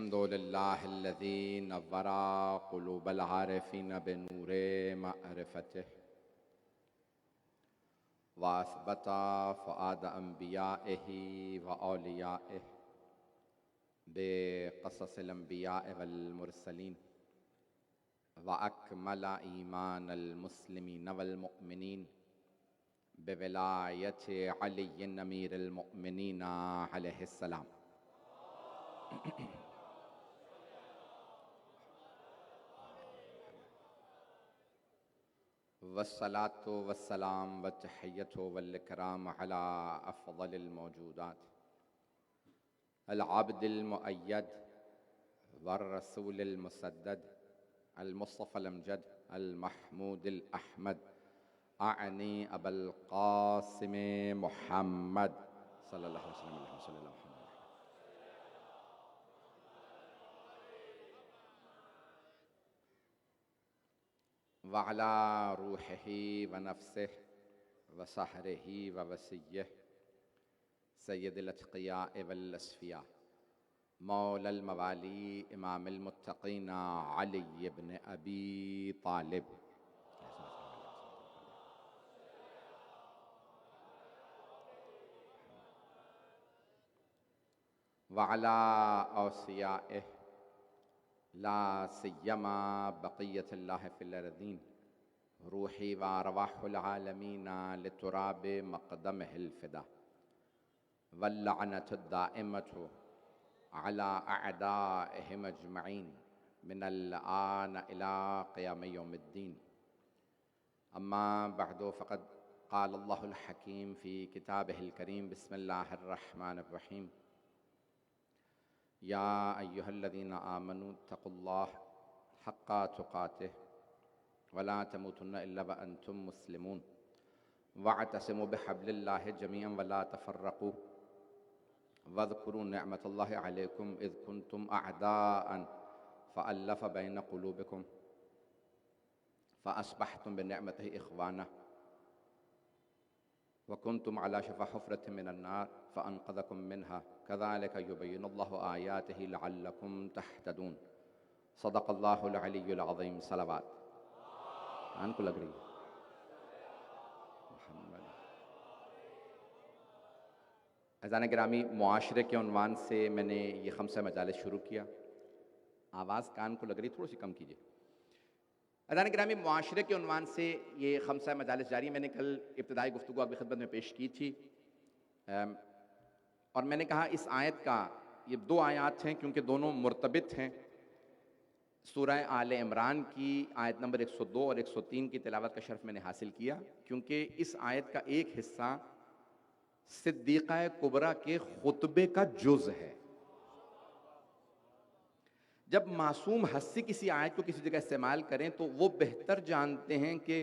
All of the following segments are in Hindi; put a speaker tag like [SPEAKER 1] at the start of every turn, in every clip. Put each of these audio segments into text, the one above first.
[SPEAKER 1] अल्हम्दुलिल्लाहिल्लज़ी नव्वरा क़ुलूबल आरिफ़ीन बिनूरे मअरिफ़तिह व असबता फ़ुआद अंबियाइही व औलियाइह बिक़ससिल अंबियाइ वल मुरसलीन व अकमला ईमानल मुस्लिमीन वल मुअमिनीन बिविलायति अलीय्यिन अमीरिल मुअमिनीन अलैहिस्सलाम। वस्सलातु वस्सलाम व तहिय्यतु वल इकराम अला अफ़ज़लिल मौजूदात अल आब्दिल मुअय्यद वर रसूलिल मुसद्दद अल मुस्तफ़ल अमजद अल महमूदिल अहमद आनी अबुल क़ासिम मुहम्मद सल्लल्लाहु अलैहि वसल्लम। व अला रूहिही व नफ्सिही व सहरिही व वसिय्यिही सय्यदिल अत्क़ियाए वल अस्फ़िया मौलल मवाली इमामिल मुत्तक़ीन अली इब्न अबी तालिब व अला औसियाइही ला सिय्यमा बक़िय्यतुल्लाहि फ़िल अर्ज़ीन रूही व अरवाहुल आलमीन लितुराबि मक़दमिहिल फ़िदा वल लअनतु दाइमतु अला अअदाइहिम अजमईन मिनल आन इला क़ियाम यौमिद्दीन। अम्मा बअदु फ़क़द क़ाल अल्लाहुल हकीम फ़ी किताबिहिल करीम बिस्मिल्लाहिर रहमानिर रहीम या अय्युहल्लज़ीना आमनू तक़ुल्लाह हक़्क़ा तुक़ातिह वला तमूतुन्ना इल्ला व अंतुम मुस्लिमून वअतसिमू बिहब्लिल्लाहि जमीअन वला तफ़र्रक़ू वज़कुरू निअमतल्लाहि अलैकुम इज़ कुंतुम अअदाअन फ़अल्लफ़ बैन क़ुलूबिकुम फ़अस्बहतुम बिनिअमतिही इख़वाना व कुंतुम अला शफ़ा हुफ़्रतिन मिनन नार फ़अनक़ज़कुम मिन्हा कज़ालिक युबय्यिनुल्लाहु आयातिही लअल्लकुम तहतदून। सदक़ल्लाहुल अलिय्युल अज़ीम। सलावत कान को लग रही है। अज़ान गिरामी, मुआशरे के उन्वान से मैंने ये खम्सा मजालिस शुरू किया। आवाज़ कान को लग रही, थोड़ी सी कम कीजिए। अज़ान गिरामी, मुआशरे के उन्वान से ये खम्सा मजालिस जारी। मैंने कल इब्तिदाई गुफ्तगू आपकी खिदमत में पेश की थी और मैंने कहा इस आयत का, ये दो आयत हैं क्योंकि दोनों मुर्तबित हैं। सूरह आले इमरान की आयत नंबर 102 और 103 की तिलावत का शर्फ मैंने हासिल किया क्योंकि इस आयत का एक हिस्सा सिद्दीक़ा कुबरा के खुतबे का जुज़ है। जब मासूम हस्सी किसी आयत को किसी जगह इस्तेमाल करें तो वो बेहतर जानते हैं कि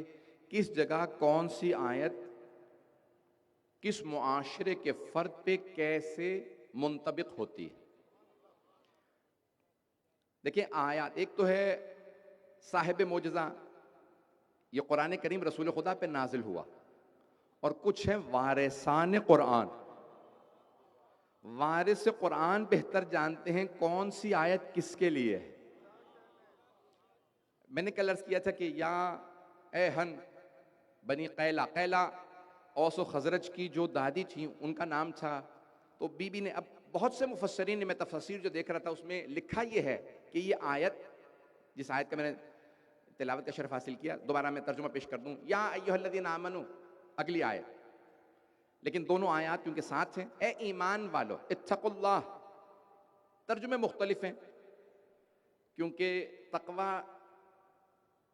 [SPEAKER 1] किस जगह कौन सी आयत किस मुआशरे के फ़र्द पे कैसे मुंतबिक होती है। देखिए, आयत एक तो है साहिब मोजज़ा, ये कुरान करीम रसूल खुदा पे नाजिल हुआ, और कुछ है वारिसान कुरान। वारिस कुरान बेहतर जानते हैं कौन सी आयत किसके लिए है। मैंने कल अर्ज़ किया था कि या एहन बनी कैला, कैला औस खजरज की जो दादी थी उनका नाम था। तो बीबी ने, अब बहुत से मुफस्सरीन ने, मैं तफसीर जो देख रहा था उसमें लिखा ये है कि ये आयत, जिस आयत का मैंने तिलावत का शर्फ हासिल किया, दोबारा मैं तर्जुमा पेश कर दूं, या अय्युहल्लज़ीना आमनू अगली आयत, लेकिन दोनों आयत क्योंकि साथ हैं। ए ईमान वालो इत्तक़ुल्लाह, तर्जुमे मुख्तलिफ हैं क्योंकि तक़वा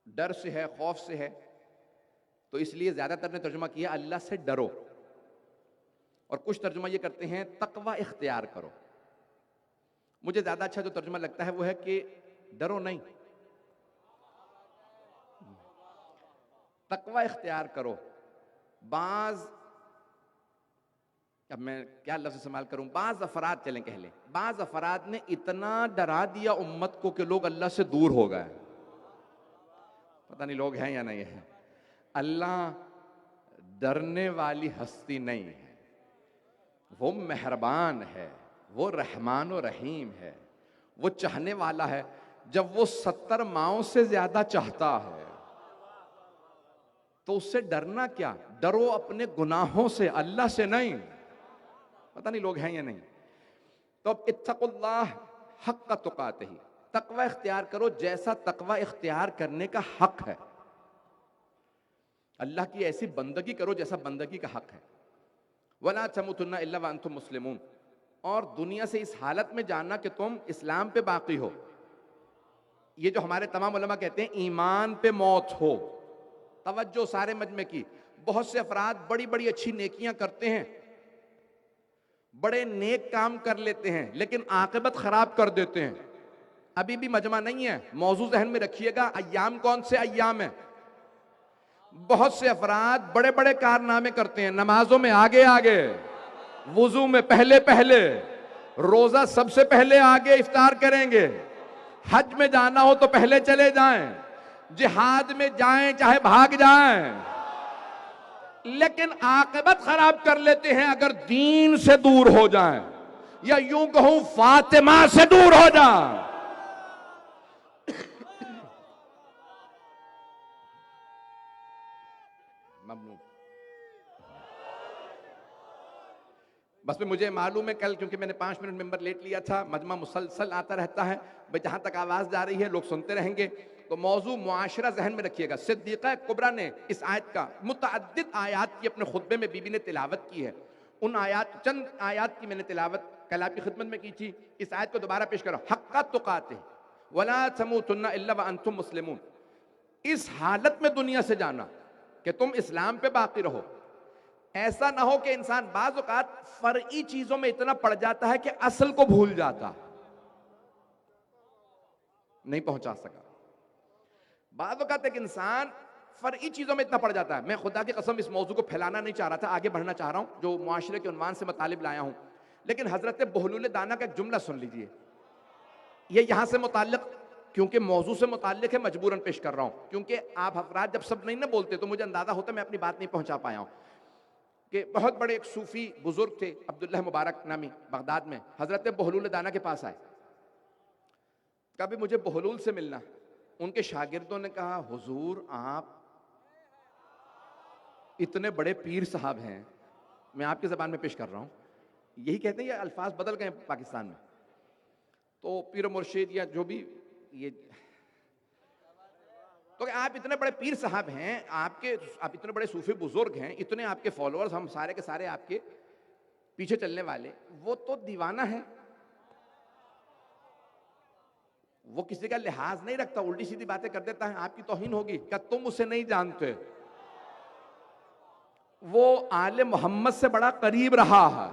[SPEAKER 1] डर से है, खौफ से है, तो इसलिए ज्यादातर ने तर्जुमा किया अल्लाह से डरो, और कुछ तर्जुमा ये करते हैं तक़वा इख्तियार करो। मुझे ज्यादा अच्छा जो तर्जुमा लगता है वो है कि डरो नहीं, तक़वा इख्तियार करो। बाज, अब मैं क्या लफ्ज़ इस्तेमाल करूं, बाज अफराद, चलें कह लें, बाज अफराद ने इतना डरा दिया उम्मत को कि लोग अल्लाह से दूर हो गए। पता नहीं लोग हैं या नहीं है। अल्लाह डरने वाली हस्ती नहीं है, वो मेहरबान है, वो रहमान और रहीम है, वो चाहने वाला है जब वो 70 माओं से ज्यादा चाहता है। तो उससे डरना क्या? डरो अपने गुनाहों से, अल्लाह से नहीं। पता नहीं लोग हैं या नहीं। तो अब इत्तकुल्लाह हक़्क़ तुक़ातिही, तकवा इख्तियार करो जैसा तकवा इख्तियार करने का हक है। अल्लाह की ऐसी बंदगी करो जैसा बंदगी का हक है। वला तमुतुन्ना इल्ला व अंतुम मुस्लिमून, और दुनिया से इस हालत में जानना कि तुम इस्लाम पे बाकी हो। ये जो हमारे तमाम उलमा कहते हैं ईमान पे मौत हो, तवज्जो सारे मजमे की। बहुत से अफराद बड़ी बड़ी अच्छी नेकियां करते हैं, बड़े नेक काम कर लेते हैं, लेकिन आकिबत खराब कर देते हैं। अभी भी मजमा नहीं है, मौजू जहन में रखिएगा। अय्याम कौन से अय्याम है? बहुत से अफराद बड़े बड़े कारनामे करते हैं, नमाजों में आगे आगे, वुजू में पहले पहले, रोजा सबसे पहले आगे इफ्तार करेंगे, हज में जाना हो तो पहले चले जाएं, जिहाद में जाएं चाहे भाग जाएं, लेकिन आकिबत खराब कर लेते हैं अगर दीन से दूर हो जाएं, या यूं कहूं फातिमा से दूर हो जाएं। बस में मुझे मालूम है कल, क्योंकि मैंने 5 मिनट मेंबर लेट लिया था, मजमा मुसलसल आता रहता है भाई, जहां तक आवाज जा रही है लोग सुनते रहेंगे। तो मौजू मुआशरा जहन में रखिएगा। सिद्दीक़ा कुबरा ने इस आयत का मुतअद्दिद आयात की अपने खुतबे में बीबी ने तिलावत की है। उन आयात, चंद आयात की मैंने तिलावत कल आपकी खिदमत में की थी। इस आयत को दोबारा पेश करो। हक्का तुकाते वला तमूतुन्ना इल्ला व अंतुम मुस्लिमून। इस हालत में दुनिया से जाना कि तुम इस्लाम पे बाकी रहो। ऐसा ना हो कि इंसान बाज़ औक़ात फर्ई चीजों में इतना पड़ जाता है कि असल को भूल जाता, नहीं पहुंचा सका। बाज़ औक़ात एक इंसान फर्ई चीजों में इतना पड़ जाता है। मैं खुदा की कसम इस मौजू को फैलाना नहीं चाह रहा था, आगे बढ़ना चाह रहा हूं, जो मुआशरे के उन्वान से मुतालिब लाया हूं। लेकिन हजरत बहलूल दाना का एक जुमला सुन लीजिए, ये यहां से मुताल्लिक, क्योंकि मौजू से मुताल्लिक है, मजबूरन पेश कर रहा हूं। क्योंकि आप अफराद जब सब नहीं ना बोलते तो मुझे अंदाजा होता मैं अपनी बात नहीं पहुंचा पाया हूं। कि बहुत बड़े एक सूफी बुजुर्ग थे, अब्दुल्लाह मुबारक नामी, बगदाद में हजरत बहलूल दाना के पास आए। कभी मुझे बहलूल से मिलना। उनके शागिर्दों ने कहा, हुजूर आप इतने बड़े पीर साहब हैं। मैं आपकी जबान में पेश कर रहा हूं, यही कहते हैं, ये अल्फाज बदल गए पाकिस्तान में। तो पीर मुर्शिद या जो भी ये, तो आप इतने बड़े पीर साहब हैं, आप इतने बड़े सूफी बुजुर्ग हैं, इतने आपके फॉलोअर्स, हम सारे के सारे आपके पीछे चलने वाले, वो तो दीवाना है, वो किसी का लिहाज नहीं रखता, उल्टी सीधी बातें कर देता है, आपकी तौहीन होगी। क्या तुम उसे नहीं जानते? वो आले मोहम्मद से बड़ा करीब रहा है।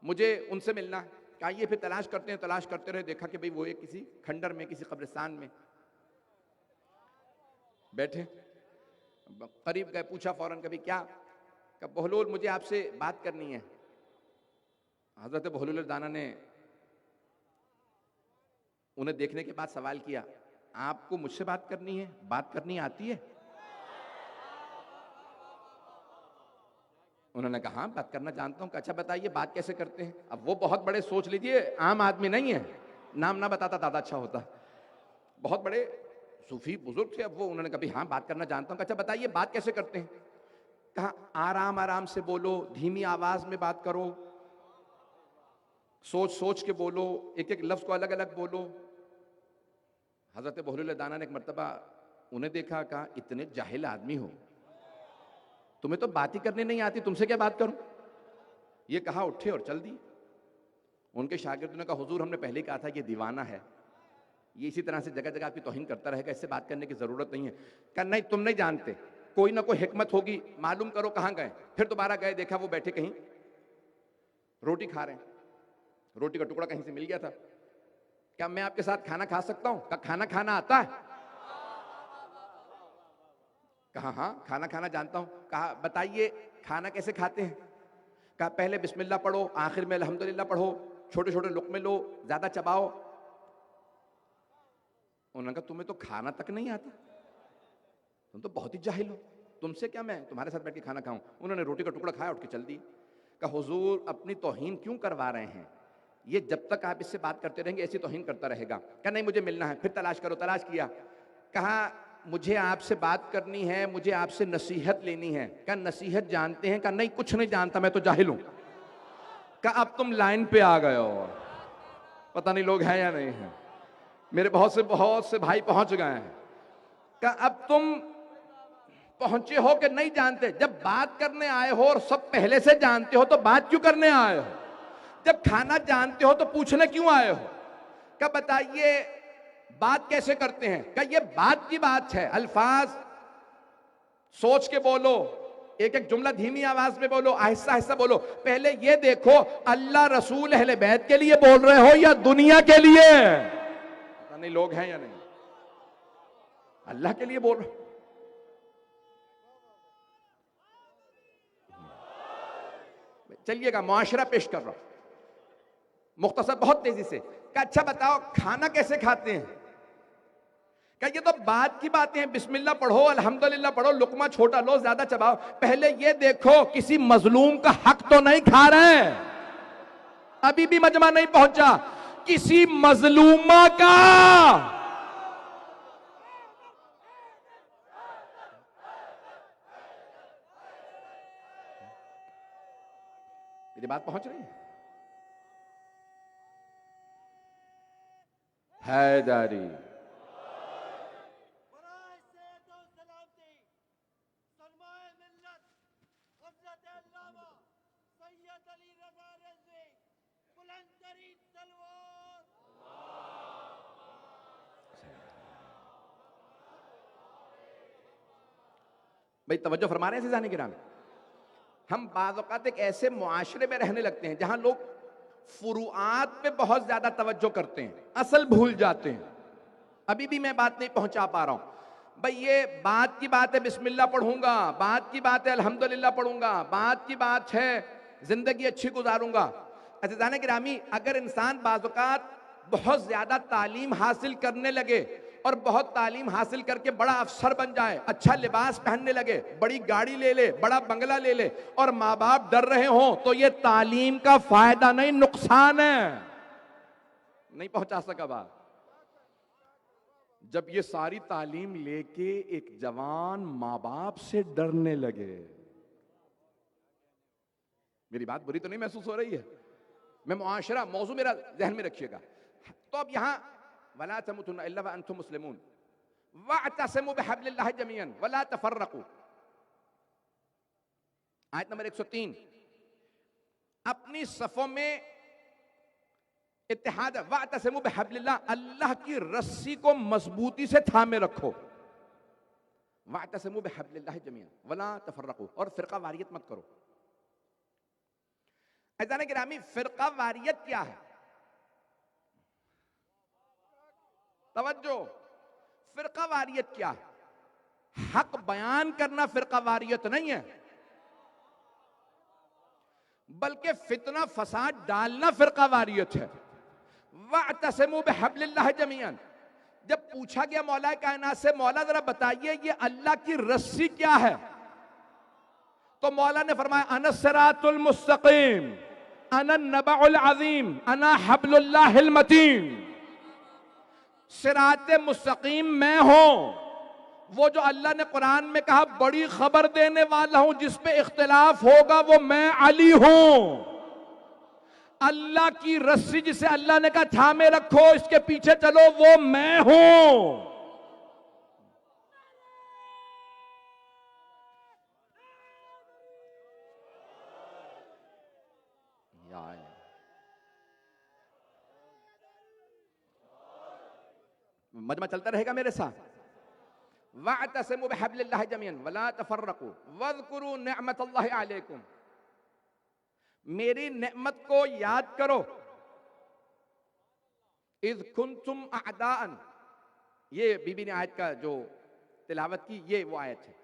[SPEAKER 1] मुझे उनसे मिलना, आइए फिर तलाश करते हैं। तलाश करते रहे, देखा कि भाई वो एक किसी खंडर में, किसी कब्रिस्तान में बैठे। करीब गए, पूछा फौरन, कभी क्या? कब बहलूल मुझे आपसे बात करनी है। हजरत बहलूल दाना ने उन्हें देखने के बाद सवाल किया, आपको मुझसे बात करनी है? बात करनी आती है? उन्होंने कहा हाँ, बात करना जानता हूं। अच्छा बताइए बात कैसे करते हैं? अब वो बहुत बड़े, सोच लीजिए आम आदमी नहीं है, नाम ना बताता ज्यादा अच्छा होता, बहुत बड़े सूफी बुजुर्ग थे। अब वो, उन्होंने कभी हाँ बात करना जानता हूं। अच्छा बताइए बात कैसे करते हैं? कहा आराम आराम से बोलो, धीमी आवाज में बात करो, सोच सोच के बोलो, एक एक लफ्ज को अलग अलग बोलो। हजरत बहलूल दाना ने एक मर्तबा उन्हें देखा, कहा इतने जाहिल आदमी हो, तुम्हें तो बात ही करने नहीं आती, तुमसे क्या बात करूं? ये कहा, उठे और चल दिए। उनके शागिर्दों ने कहा, हुजूर हमने पहले कहा था ये दीवाना है, ये इसी तरह से जगह जगह आपकी तौहीन करता रहेगा, इससे बात करने की जरूरत नहीं है। कहा नहीं, तुम नहीं जानते, कोई ना कोई हिकमत होगी, मालूम करो कहां गए। फिर दोबारा गए, देखा वो बैठे कहीं रोटी खा रहे हैं, रोटी का टुकड़ा कहीं से मिल गया था। क्या मैं आपके साथ खाना खा सकता हूं? कहा खाना खाना आता है? कहा हाँ खाना खाना जानता हूं। कहा बताइए खाना कैसे खाते हैं? कहा पहले बिस्मिल्लाह पढ़ो, आखिर में अल्हम्दुलिल्लाह पढ़ो, छोटे छोटे लुक़मे लो, ज्यादा चबाओ। उन्होंने कहा तुम्हें तो खाना तक नहीं आता, तुम तो बहुत ही जाहिल हो, तुमसे क्या मैं तुम्हारे साथ बैठ के खाना खाऊं? उन्होंने रोटी का टुकड़ा खाया, उठ के चल दिए। कहा हुजूर अपनी तौहीन क्यों करवा रहे हैं? ये जब तक आप इससे बात करते रहेंगे ऐसी तौहीन करता रहेगा। कहा नहीं मुझे मिलना है, फिर तलाश करो, तलाश किया, कहा मुझे आपसे बात करनी है, मुझे आपसे नसीहत लेनी है। कहा नसीहत जानते हैं? कहा नहीं कुछ नहीं जानता, मैं तो जाहिल हूं। कहा अब तुम लाइन पे आ गए हो, पता नहीं लोग हैं या नहीं है, मेरे बहुत से भाई पहुंच गए हैं। कहा अब तुम पहुंचे हो कि नहीं जानते? जब बात करने आए हो और सब पहले से जानते हो तो बात क्यों करने आए हो? जब खाना जानते हो तो पूछने क्यों आए हो? क्या बताइए बात कैसे करते हैं? क्या ये बात की बात है? अल्फाज सोच के बोलो, एक एक जुमला धीमी आवाज में बोलो, आहिस्ता आहिस्ता बोलो। पहले ये देखो अल्लाह रसूल अहले बैत के लिए बोल रहे हो या दुनिया के लिए? पता नहीं लोग हैं या नहीं। अल्लाह के लिए बोल रहे हो। चलिएगा मुआशरा पेश कर रहा हूं मुख्तसर बहुत तेजी से। क्या अच्छा बताओ खाना कैसे खाते हैं? क्या ये तो बात की बातें हैं, बिस्मिल्लाह पढ़ो, अल्हम्दुलिल्लाह पढ़ो, लुकमा छोटा लो, ज्यादा चबाओ। पहले ये देखो किसी मजलूम का हक तो नहीं खा रहे हैं। अभी भी मजमा नहीं पहुंचा, किसी मजलूमा का। मेरी बात पहुंच रही है? हैदरी भाई तवज्जो फरमा रहे हैं सीजाने गिराम। हम बाज़ औक़ात एक ऐसे मुआशरे में रहने लगते हैं जहां लोग फुरुआत पे बहुत ज्यादा तवज्जो करते हैं, असल भूल जाते हैं। अभी भी मैं बात नहीं पहुंचा पा रहा हूं। भाई ये बात की बात है बिस्मिल्लाह पढ़ूंगा, बात की बात है अल्हम्दुलिल्लाह पढ़ूंगा, बात की बात है जिंदगी अच्छी गुजारूंगा। अज़ीज़ाने गिरामी, अगर इंसान बाज़ औक़ात बहुत ज्यादा तालीम हासिल करने लगे और बहुत तालीम हासिल करके बड़ा अफसर बन जाए, अच्छा लिबास पहनने लगे, बड़ी गाड़ी ले ले, बड़ा बंगला ले ले, और माँ बाप डर रहे हों, तो ये तालीम का फायदा नहीं नुकसान है। नहीं पहुंचा सका बात। जब ये सारी तालीम लेके एक जवान माँ बाप से डरने लगे, मेरी बात बुरी तो नहीं महसूस हो रही है? मैं मुआशरा मौजू मेरा ज़हन में रखिएगा। तो अब यहां वला तमुतुन्ना इल्ला व अंतुम मुस्लिमून वअतसिमू बिहब्लिल्लाहि जमीअन वला तफर्रकू, आयत नंबर 103। अपनी सफों में इत्तेहाद, वअतसिमू बिहब्लिल्लाह, अल्लाह की रस्सी को मजबूती से थामे रखो। वअतसिमू बिहब्लिल्लाहि जमीअन वला तफर्रकू, और फिरका वारियत मत करो। अज़ीज़ाने गिरामी, फिरका वारियत क्या है? तवज्जो, फिरका वारियत क्या है? हक बयान करना फिरका वारियत नहीं है, बल्कि फितना फसाद डालना फिरका वारियत है। वअतसिमू बिहब्लिल्लाहि जमीअन, जब पूछा गया मौला कायनात से, मौला जरा बताइए ये अल्लाह की रस्सी क्या है, तो मौला ने फरमाया अना सिरातुल मुस्तकीम, अना नबउल अज़ीम, अना हब्लुल्लाहिल मतीन। सिराते मुस्तकीम मैं हूं, वो जो अल्लाह ने कुरान में कहा बड़ी खबर देने वाला हूं, जिस पे इख्तिलाफ होगा वो मैं अली हूं। अल्लाह की रस्सी जिसे अल्लाह ने कहा थामे रखो, इसके पीछे चलो, वो मैं हूं। मजमा चलता रहेगा मेरे साथ। वअतसिमू बिहब्लिल्लाहि जमीअन वला तफर्रकू वज़कुरू निअमतल्लाहि अलैकुम, मेरी नेमत को याद करो। इज़ कुंतुम अअदाअन, ये बीबी ने आयत का जो तिलावत की, ये वो आयत है।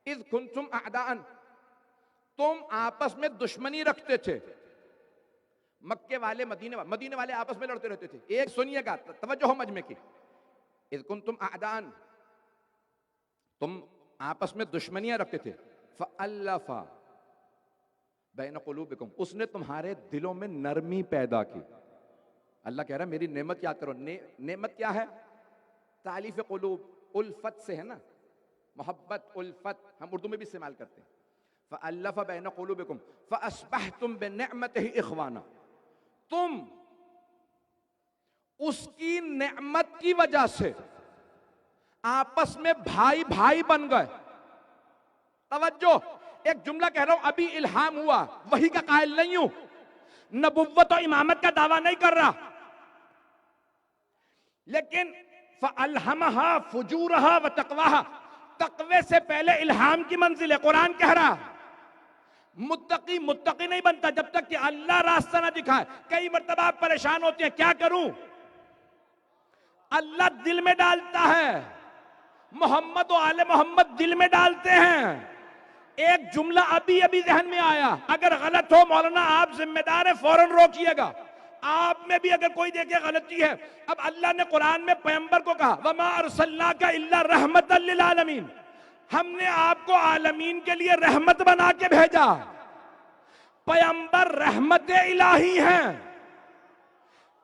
[SPEAKER 1] इज़ कुंतुम अअदाअन, तुम आपस में दुश्मनी रखते थे। मक्के वाले मदीने वाले आपस में लड़ते रहते थे। एक सुनिएगा, तवज्जो हो मजमे की। इज़ कुंतुम अअदाअन, तुम आपस में दुश्मनियां रखते थे। फ़अल्लफ़ा बैन क़ुलूबिकुम, उसने तुम्हारे दिलों में नरमी पैदा की। अल्लाह कह रहा है मेरी नेमत याद करो। नेमत क्या है? तालीफ क़ुलूब, उल्फत से है ना, मोहब्बत उल्फत हम उर्दू में भी इस्तेमाल करते हैं। फ़अल्लफ़ बैन क़ुलूबिकुम फ़अस्बहतुम बिनिअमतिही इख़वाना, तुम उसकी नेमत की वजह से आपस में भाई भाई बन गए। तवज्जो, एक जुमला कह रहा हूं, अभी इल्हाम हुआ, वही का कायल नहीं हूं, नबुव्वत और इमामत का दावा नहीं कर रहा, लेकिन फ़अल्हमहा फुजूरहा व तक़वाहा, तक़वे से पहले इल्हाम की मंजिल है। कुरान कह रहा मुत्तकी मुत्तकी नहीं बनता जब तक कि अल्लाह रास्ता ना दिखाए। कई मर्तबा आप परेशान होते हैं, क्या करूं? अल्लाह दिल में डालता है, मोहम्मद और आले मोहम्मद दिल में डालते हैं। एक जुमला अभी अभी जहन में आया, अगर गलत हो मौलाना आप जिम्मेदार है, फौरन रोकिएगा। आप में भी अगर कोई देखे गलती है, अब अल्लाह ने कुरान में पैगंबर को कहा वमा अरसलनाका इल्ला रहमतल लिल आलमीन, हमने आपको आलमीन के लिए रहमत बना के भेजा। पैगंबर रहमत इलाही हैं।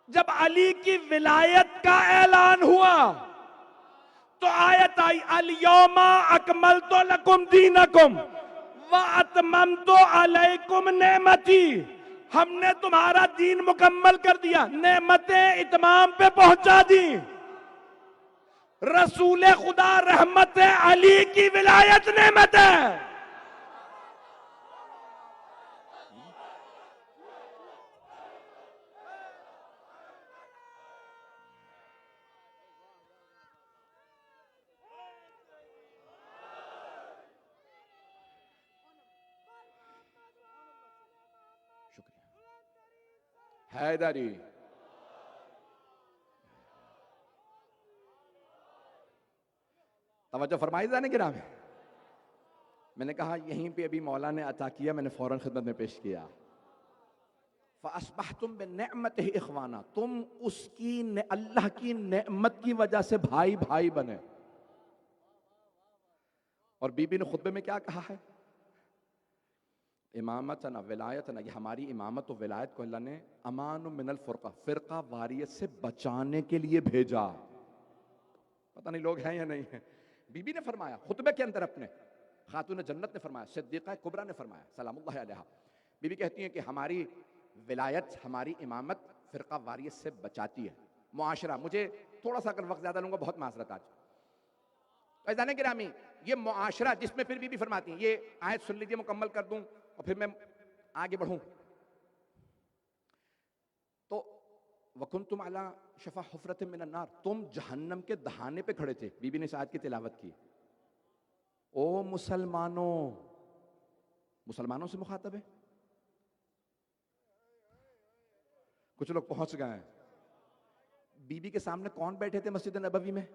[SPEAKER 1] जब अली की विलायत का ऐलान हुआ तो आयत आई अल यौमा अकमलतु लकुम दीनकुम व अतममतु अलैकुम नेमती, हमने तुम्हारा दीन मुकम्मल कर दिया, नेमतें इतमाम पे पहुंचा दी। रसूल खुदा रहमत है, अली की विलायत नेमत है। हैदरी, तवज्जो फरमाई जाने गिरा में। मैंने कहा यहीं पे अभी मौला ने अता किया, मैंने फौरन खिदमत में पेश किया। फ़अस्बहतुम बिनिअमतिही इख़वाना, तुम उसकी अल्लाह की नेमत की वजह से भाई भाई बने। और बीबी ने खुतबे में क्या कहा है? इमामत ना विलायत ना, ये हमारी इमामत और विलायत को अल्लाह ने अमान मिनल फ़ुरक़ा, फ़िरक़ा वारियत से बचाने के लिए भेजा। पता नहीं लोग हैं या नहीं है। बीबी ने फरमाया खुतबे के अंदर, अपने खातून जन्नत ने फरमाया, सिद्दीक़ा कुबरा ने फरमाया सलामुल्लाह अलैहा, बीबी कहती हैं कि हमारी विलायत, हमारी इमामत फ़िरक़ा वारियत से बचाती है। मुआशरा, मुझे थोड़ा सा अगर वक्त ज़्यादा लूँगा, बहुत माज़रत आज। फ़ैज़ान गिरामी, ये मुआशरा जिसमें फिर बीबी फरमाती हैं, ये आयत सुन लीजिए, मुकम्मल कर दूँ और फिर मैं आगे बढ़ूँ। तो वकुन्तुम अला शफ़ा हुफ़रतिम मिनन नार, तुम जहन्नम के दहाने पे खड़े थे। बीबी ने इस आयत की तिलावत की। ओ मुसलमानों, मुसलमानों से मुखातब है। कुछ लोग पहुंच गए हैं। बीबी के सामने कौन बैठे थे मस्जिद नबवी में?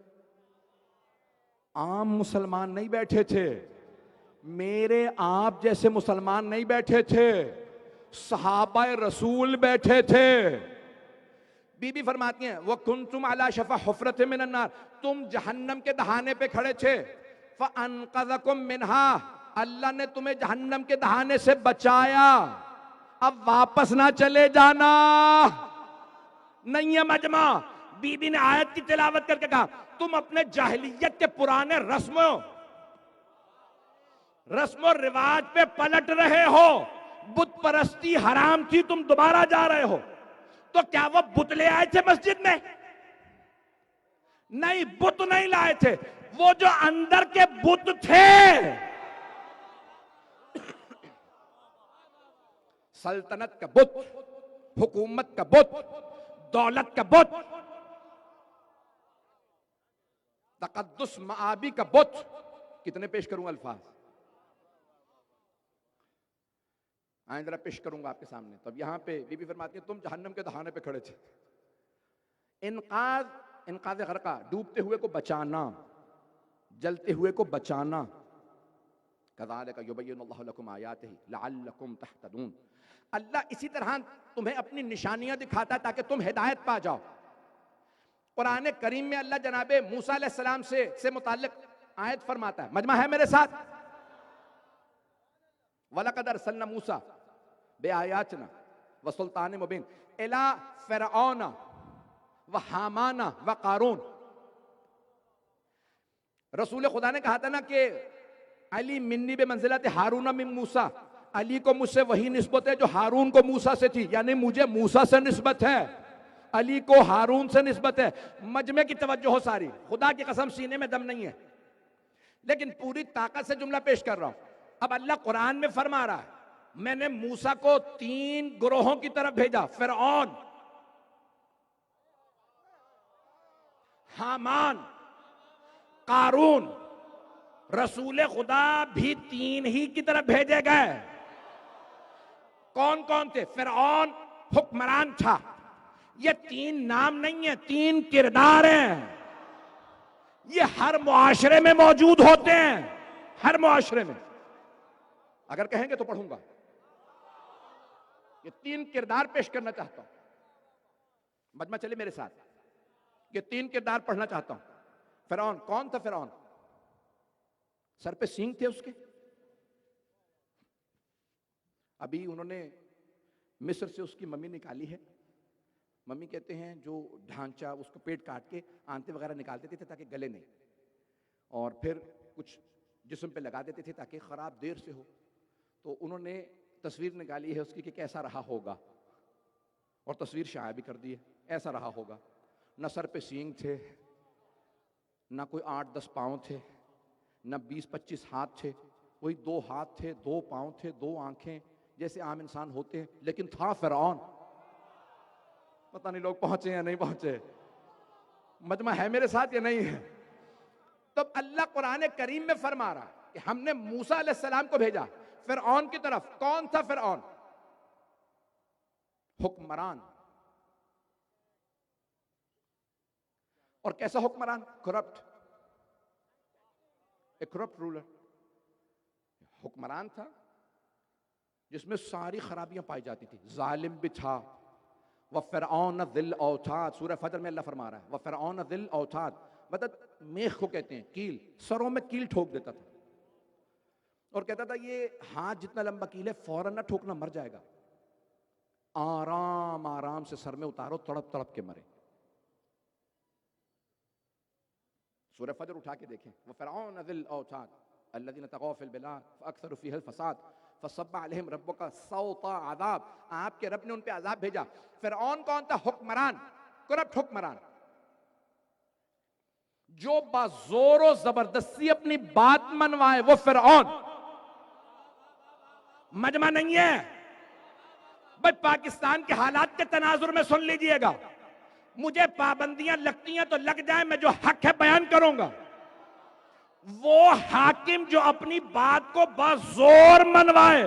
[SPEAKER 1] आम मुसलमान नहीं बैठे थे, मेरे आप जैसे मुसलमान नहीं बैठे थे, सहाबा रसूल बैठे थे। बीबी फरमाती हैं वो कुन्तुम अला शफ़ा हुफ़रतिम मिनन नार, तुम जहन्नम के दहाने पे खड़े थे। फ़अनक़ज़कुम मिन्हा, अल्लाह ने तुम्हें जहन्नम के दहाने से बचाया, अब वापस ना चले जाना। नहीं है मजमा। बीबी ने आयत की तिलावत करके कहा तुम अपने जाहिलियत के पुराने रस्मों रिवाज पे पलट रहे हो। बुत परस्ती हराम थी, तुम दोबारा जा रहे हो। तो क्या वो बुत ले आए थे मस्जिद में? नहीं, बुत नहीं लाए थे। वो जो अंदर के बुत थे, सल्तनत का बुत, हुकूमत का बुत, दौलत का बुत, तकद्दुस माबी का बुत, कितने पेश करूंगा अल्फाज, आए जरा पेश करूंगा आपके सामने। तब यहां पे बीबी फरमाती है तुम जहन्नम के दहाने पे खड़े थे। इनकाज़ गरका, डूबते हुए को बचाना, जलते हुए को बचाना। कज़ालिका युबय्यिनुल्लाहु लकुम आयातिही लअल्लकुम तहतदून, अल्लाह इसी तरह तुम्हें अपनी निशानियां दिखाता है ताकि तुम हिदायत पा जाओ। कुरान करीम में अल्लाह जनाबे मूसा अलैहिस्सलाम से मुताल्लिक आयत फरमाता है, मजमा है मेरे साथ, वलक़द अरसलना मूसा बेआयातिना व सुल्तानिम मुबीन इला फ़िरऔन व हामाना व कारून। रसूल खुदा ने कहा था ना कि अली मिन्नी बे मंजिलत हारून मिन मूसा, अली को मुझसे वही निस्बत है जो हारून को मूसा से थी, यानी मुझे मूसा से निस्बत है, अली को हारून से निस्बत है। मजमे की तवज्जो हो सारी, खुदा की कसम सीने में दम नहीं है, लेकिन पूरी ताकत से जुमला पेश कर रहा हूं। अब अल्लाह कुरान में फरमा रहा है, मैंने मूसा को 3 ग्रोहों की तरफ भेजा, फिरऔन, हामान, कारून। रसूल खुदा भी 3 ही की तरफ भेजे गए। कौन कौन थे? फिरऔन हुक्मरान था। ये 3 नाम नहीं है, 3 किरदार हैं। ये हर मुआशरे में मौजूद होते हैं, हर मुआशरे में। अगर कहेंगे तो पढ़ूंगा। ये 3 किरदार पेश करना चाहता हूं, मजमा चले मेरे साथ। ये 3 किरदार पढ़ना चाहता हूं। फिरौन कौन था? फिरौन सर पे सींग थे उसके। अभी उन्होंने मिस्र से उसकी मम्मी निकाली है। मम्मी कहते हैं जो ढांचा, उसको पेट काट के आंते वगैरह निकाल देते थे ताकि गले नहीं, और फिर कुछ जिस्म पे लगा देते थे ताकि खराब देर से हो। तो उन्होंने तस्वीर निकाली है उसकी कि कैसा रहा होगा, और तस्वीर शाया भी कर दी है, ऐसा रहा होगा। न सर पे सींग थे, ना कोई 8-10 पाँव थे, न 20-25 हाथ थे, वही 2 हाथ थे, 2 पाँव थे, 2 आंखें, जैसे आम इंसान होते हैं, लेकिन था फिरौन। पता नहीं लोग पहुंचे या नहीं पहुंचे, मजमा है मेरे साथ या नहीं है। तब अल्लाह कुरान करीम में फरमा रहा कि हमने मूसा अलैहिस्सलाम को भेजा फिरऔन की तरफ। कौन था फिरऔन? हुक्मरान। और कैसा हुक्मरान? करप्ट, ए करप्ट रूलर। हुक्मरान था जिसमें सारी खराबियां पाई जाती थी। जालिम भी था। व फिरऔन दिल औताद, सूरह फजर में अल्लाह फरमा रहा है, व फिरऔन दिल औताद, मतलब मेख को कहते हैं कील, सरों में कील ठोक देता था, और कहता था ये हाथ जितना लंबा कील है फौरन ना ठोकना, मर जाएगा, आराम आराम से सर में उतारो, तड़प तड़प के मरे। सूरह फजर उठा के देखें, व फिरऔन दिल औताद अल्लज़ीना तग़ौ फ़िल बिलाद फ़अक्सरू फ़ीहा अल-फ़साद फ़सब्ब अलैहिम रब्बुका सौता अज़ाब। आपके रब ने उन पे अजाब भेजा। फिरऔन कौन था? हुक्मरान, करप्ट हुक्मरान, जो बाज़ोर जबरदस्ती अपनी बात मनवाए, वो फिरऔन। मजमा नहीं है भाई, पाकिस्तान के हालात के तनाजुर में सुन लीजिएगा। मुझे पाबंदियां लगती हैं तो लग जाए, मैं जो हक है बयान करूंगा। वो हाकिम जो अपनी बात को बाज़ोर मनवाए,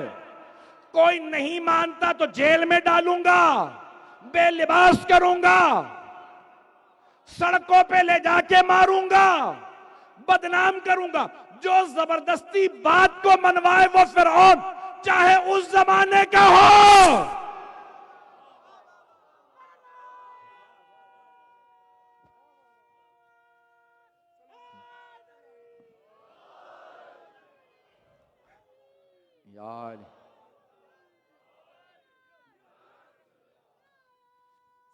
[SPEAKER 1] कोई नहीं मानता तो जेल में डालूंगा, बेलिबास करूंगा, सड़कों पे ले जाके मारूंगा, बदनाम करूंगा। जो जबरदस्ती बात को मनवाए वो फिरऔन, चाहे उस जमाने का हो। यार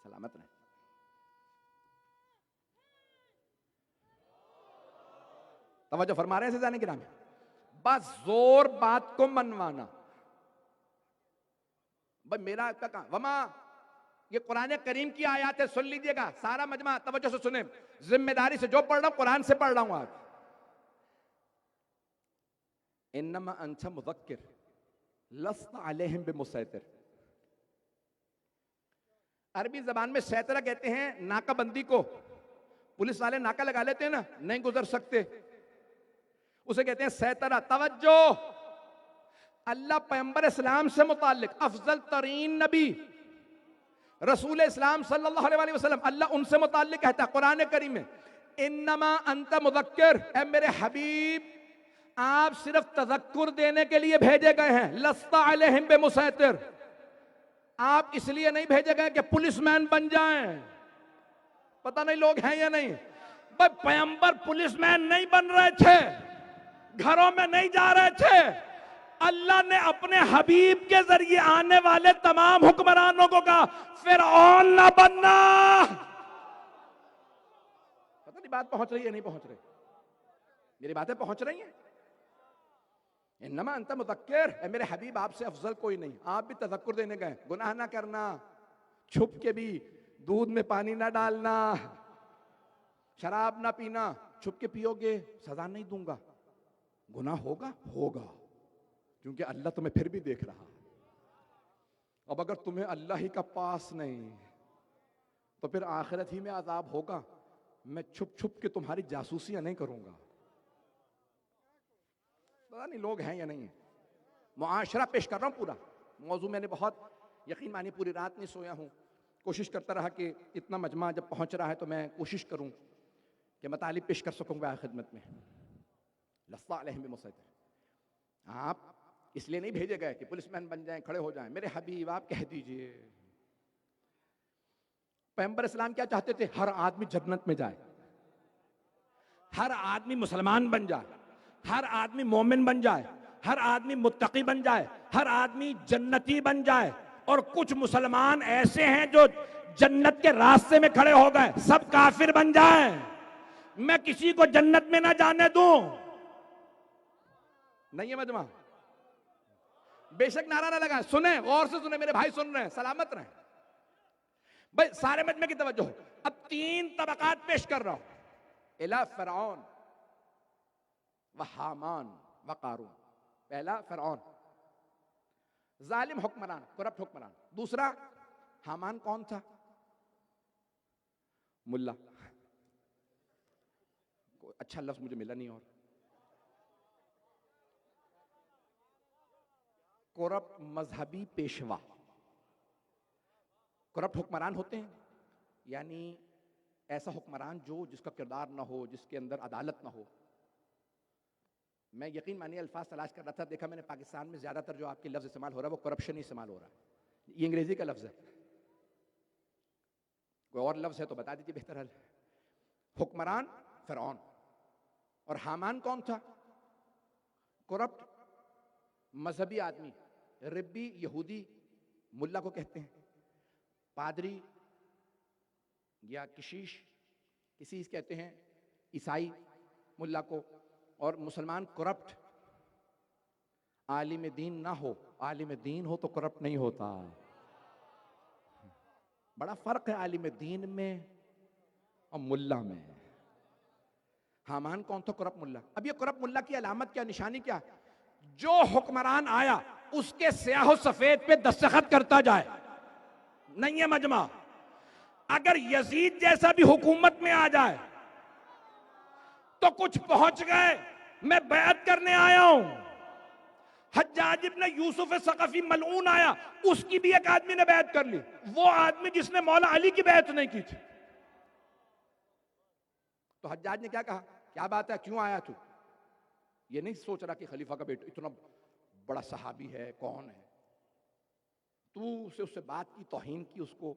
[SPEAKER 1] सलामत रहे। तवज्जो फरमा रहे हैं जाने के नाम, बस जोर बात को मनवाना। भाई मेरा आपका कहां वमा, ये कुरान करीम की आयत है, सुन लीजिएगा सारा मजमा, तवज्जो से सुने, जिम्मेदारी से जो पढ़ रहा हूं कुरान से पढ़ रहा हूं। आज इन्नमा अंत मुज़क्किर लस्त अलैहिम बिमुसैतिर। अरबी जबान में सैतरा कहते हैं नाकाबंदी को। पुलिस वाले नाका लगा लेते हैं ना, नहीं गुजर सकते, उसे कहते हैं सैतरा। तवज्जो, अल्लाह पैगंबर इस्लाम से मुताल्लिक अफजल तरीन नबी रसूल इस्लाम सल्लल्लाहु अलैहि वसल्लम, अल्लाह उनसे मुताल्लिक कहता है कुरान करीम में, इन्नमा अंत मुज़क्किर, ऐ मेरे हबीब आप सिर्फ तज़क्कुर देने के लिए भेजे गए हैं। लस्ता अलैहिम बिमुसैतिर, आप इसलिए नहीं भेजे गए कि पुलिसमैन बन जाएं। पता नहीं लोग हैं या नहीं। भाई पैगंबर पुलिसमैन नहीं बन रहे थे, घरों में नहीं जा रहे थे। अल्लाह ने अपने हबीब के जरिए आने वाले तमाम हुक्मरानों को कहा फिरऔन ना बनना, पता नहीं बात पहुंच रही है नहीं पहुंच रही, मेरी बातें पहुंच रही हैं? इन्नमा अंत मुदक्किर, मेरे हबीब आपसे अफजल कोई नहीं, आप भी तज़क्कुर देने गए। गुनाह ना करना, छुप के भी दूध में पानी ना डालना, शराब ना पीना, छुप के पियोगे सजा नहीं दूंगा, गुनाह होगा होगा, क्योंकि अल्लाह तुम्हें फिर भी देख रहा। अब अगर तुम्हें अल्लाह ही का पास नहीं तो फिर आखिरत ही में अजाब होगा। मैं छुप छुप के तुम्हारी जासूसियां नहीं करूंगा। पता नहीं लोग हैं या नहीं है। मुआशरा पेश कर रहा हूं पूरा मौजू। मैंने बहुत यकीन मानी पूरी रात नहीं सोया हूं, कोशिश करता रहा कि इतना मजमा जब पहुंच रहा है तो मैं कोशिश करूं कि मतालिब पेश कर सकूंगा खिदमत में। लस्सा अलैहिम बिमुसैतिर। आप इसलिए नहीं भेजे गए कि पुलिसमैन बन जाएं, खड़े हो जाएं। मेरे हबीब आप कह दीजिए, पैगंबर इस्लाम क्या चाहते थे? हर आदमी जन्नत में जाए, हर आदमी मुसलमान बन जाए, हर आदमी मोमिन बन जाए, हर आदमी मुत्तकी बन जाए, हर आदमी जन्नती बन जाए। और कुछ मुसलमान ऐसे हैं जो जन्नत के रास्ते में खड़े हो गए, सब काफिर बन जाए। मैं किसी को जन्नत में ना जाने दूं। नहीं है मजमा? बेशक नारा ना लगाएं, सुने, गौर से सुने, मेरे भाई सुन रहे हैं, सलामत रहें भाई। सारे मजमे की तवज्जो हो। अब 3 तबकात पेश कर रहा हूं। इला फिरौन व हामान व कारून। पहला फिरौन, जालिम हुक्मरान, करप्ट हुक्मरान। दूसरा, हामान कौन था? मुल्ला। अच्छा लफ्ज मुझे मिला नहीं। और करप्ट मजहबी पेशवा। करप्ट हुक्मरान होते हैं यानी ऐसा हुक्मरान जो जिसका किरदार ना हो, जिसके अंदर अदालत ना हो। मैं यकीन मानिए अल्फाज तलाश कर रहा था, देखा मैंने पाकिस्तान में ज्यादातर जो आपके लफ्ज इस्तेमाल हो रहा है वो करप्शन ही इस्तेमाल हो रहा है। ये अंग्रेजी का लफ्ज है, कोई और लफ्ज है तो बता दीजिए बेहतर है। हुक्मरान फिरौन। और हामान कौन था? करप्ट मजहबी आदमी, रिब्बी यहूदी, मुल्ला को कहते हैं। पादरी या किशीश, किसीस कहते हैं, ईसाई मुल्ला को। और मुसलमान करप्ट। आलिम दीन ना हो, आलिम दीन हो तो करप्ट नहीं होता। बड़ा फर्क है आलिम दीन में और मुल्ला में। हामान कौन था? करप्ट मुल्ला। अब ये करप्ट मुल्ला की अलामत क्या, निशानी क्या? जो हुक्मरान आया उसके स्याह सफेद पे दस्तखत करता जाए। नहीं है मजमा? अगर यजीद जैसा भी हुकूमत में आ जाए तो कुछ पहुंच गए, मैं बैत करने आया हूं। हज्जाज इब्न यूसुफ सकफी मलऊन आया, उसकी भी एक आदमी ने बैत कर ली, वो आदमी जिसने मौला अली की बैत नहीं की थी। तो हज्जाज ने क्या कहा? क्या बात है, क्यों आया तू? ये नहीं सोच रहा कि खलीफा का बेटा इतना बड़ा सहाबी है, कौन है तू? उससे बात की, तौहीन की उसको।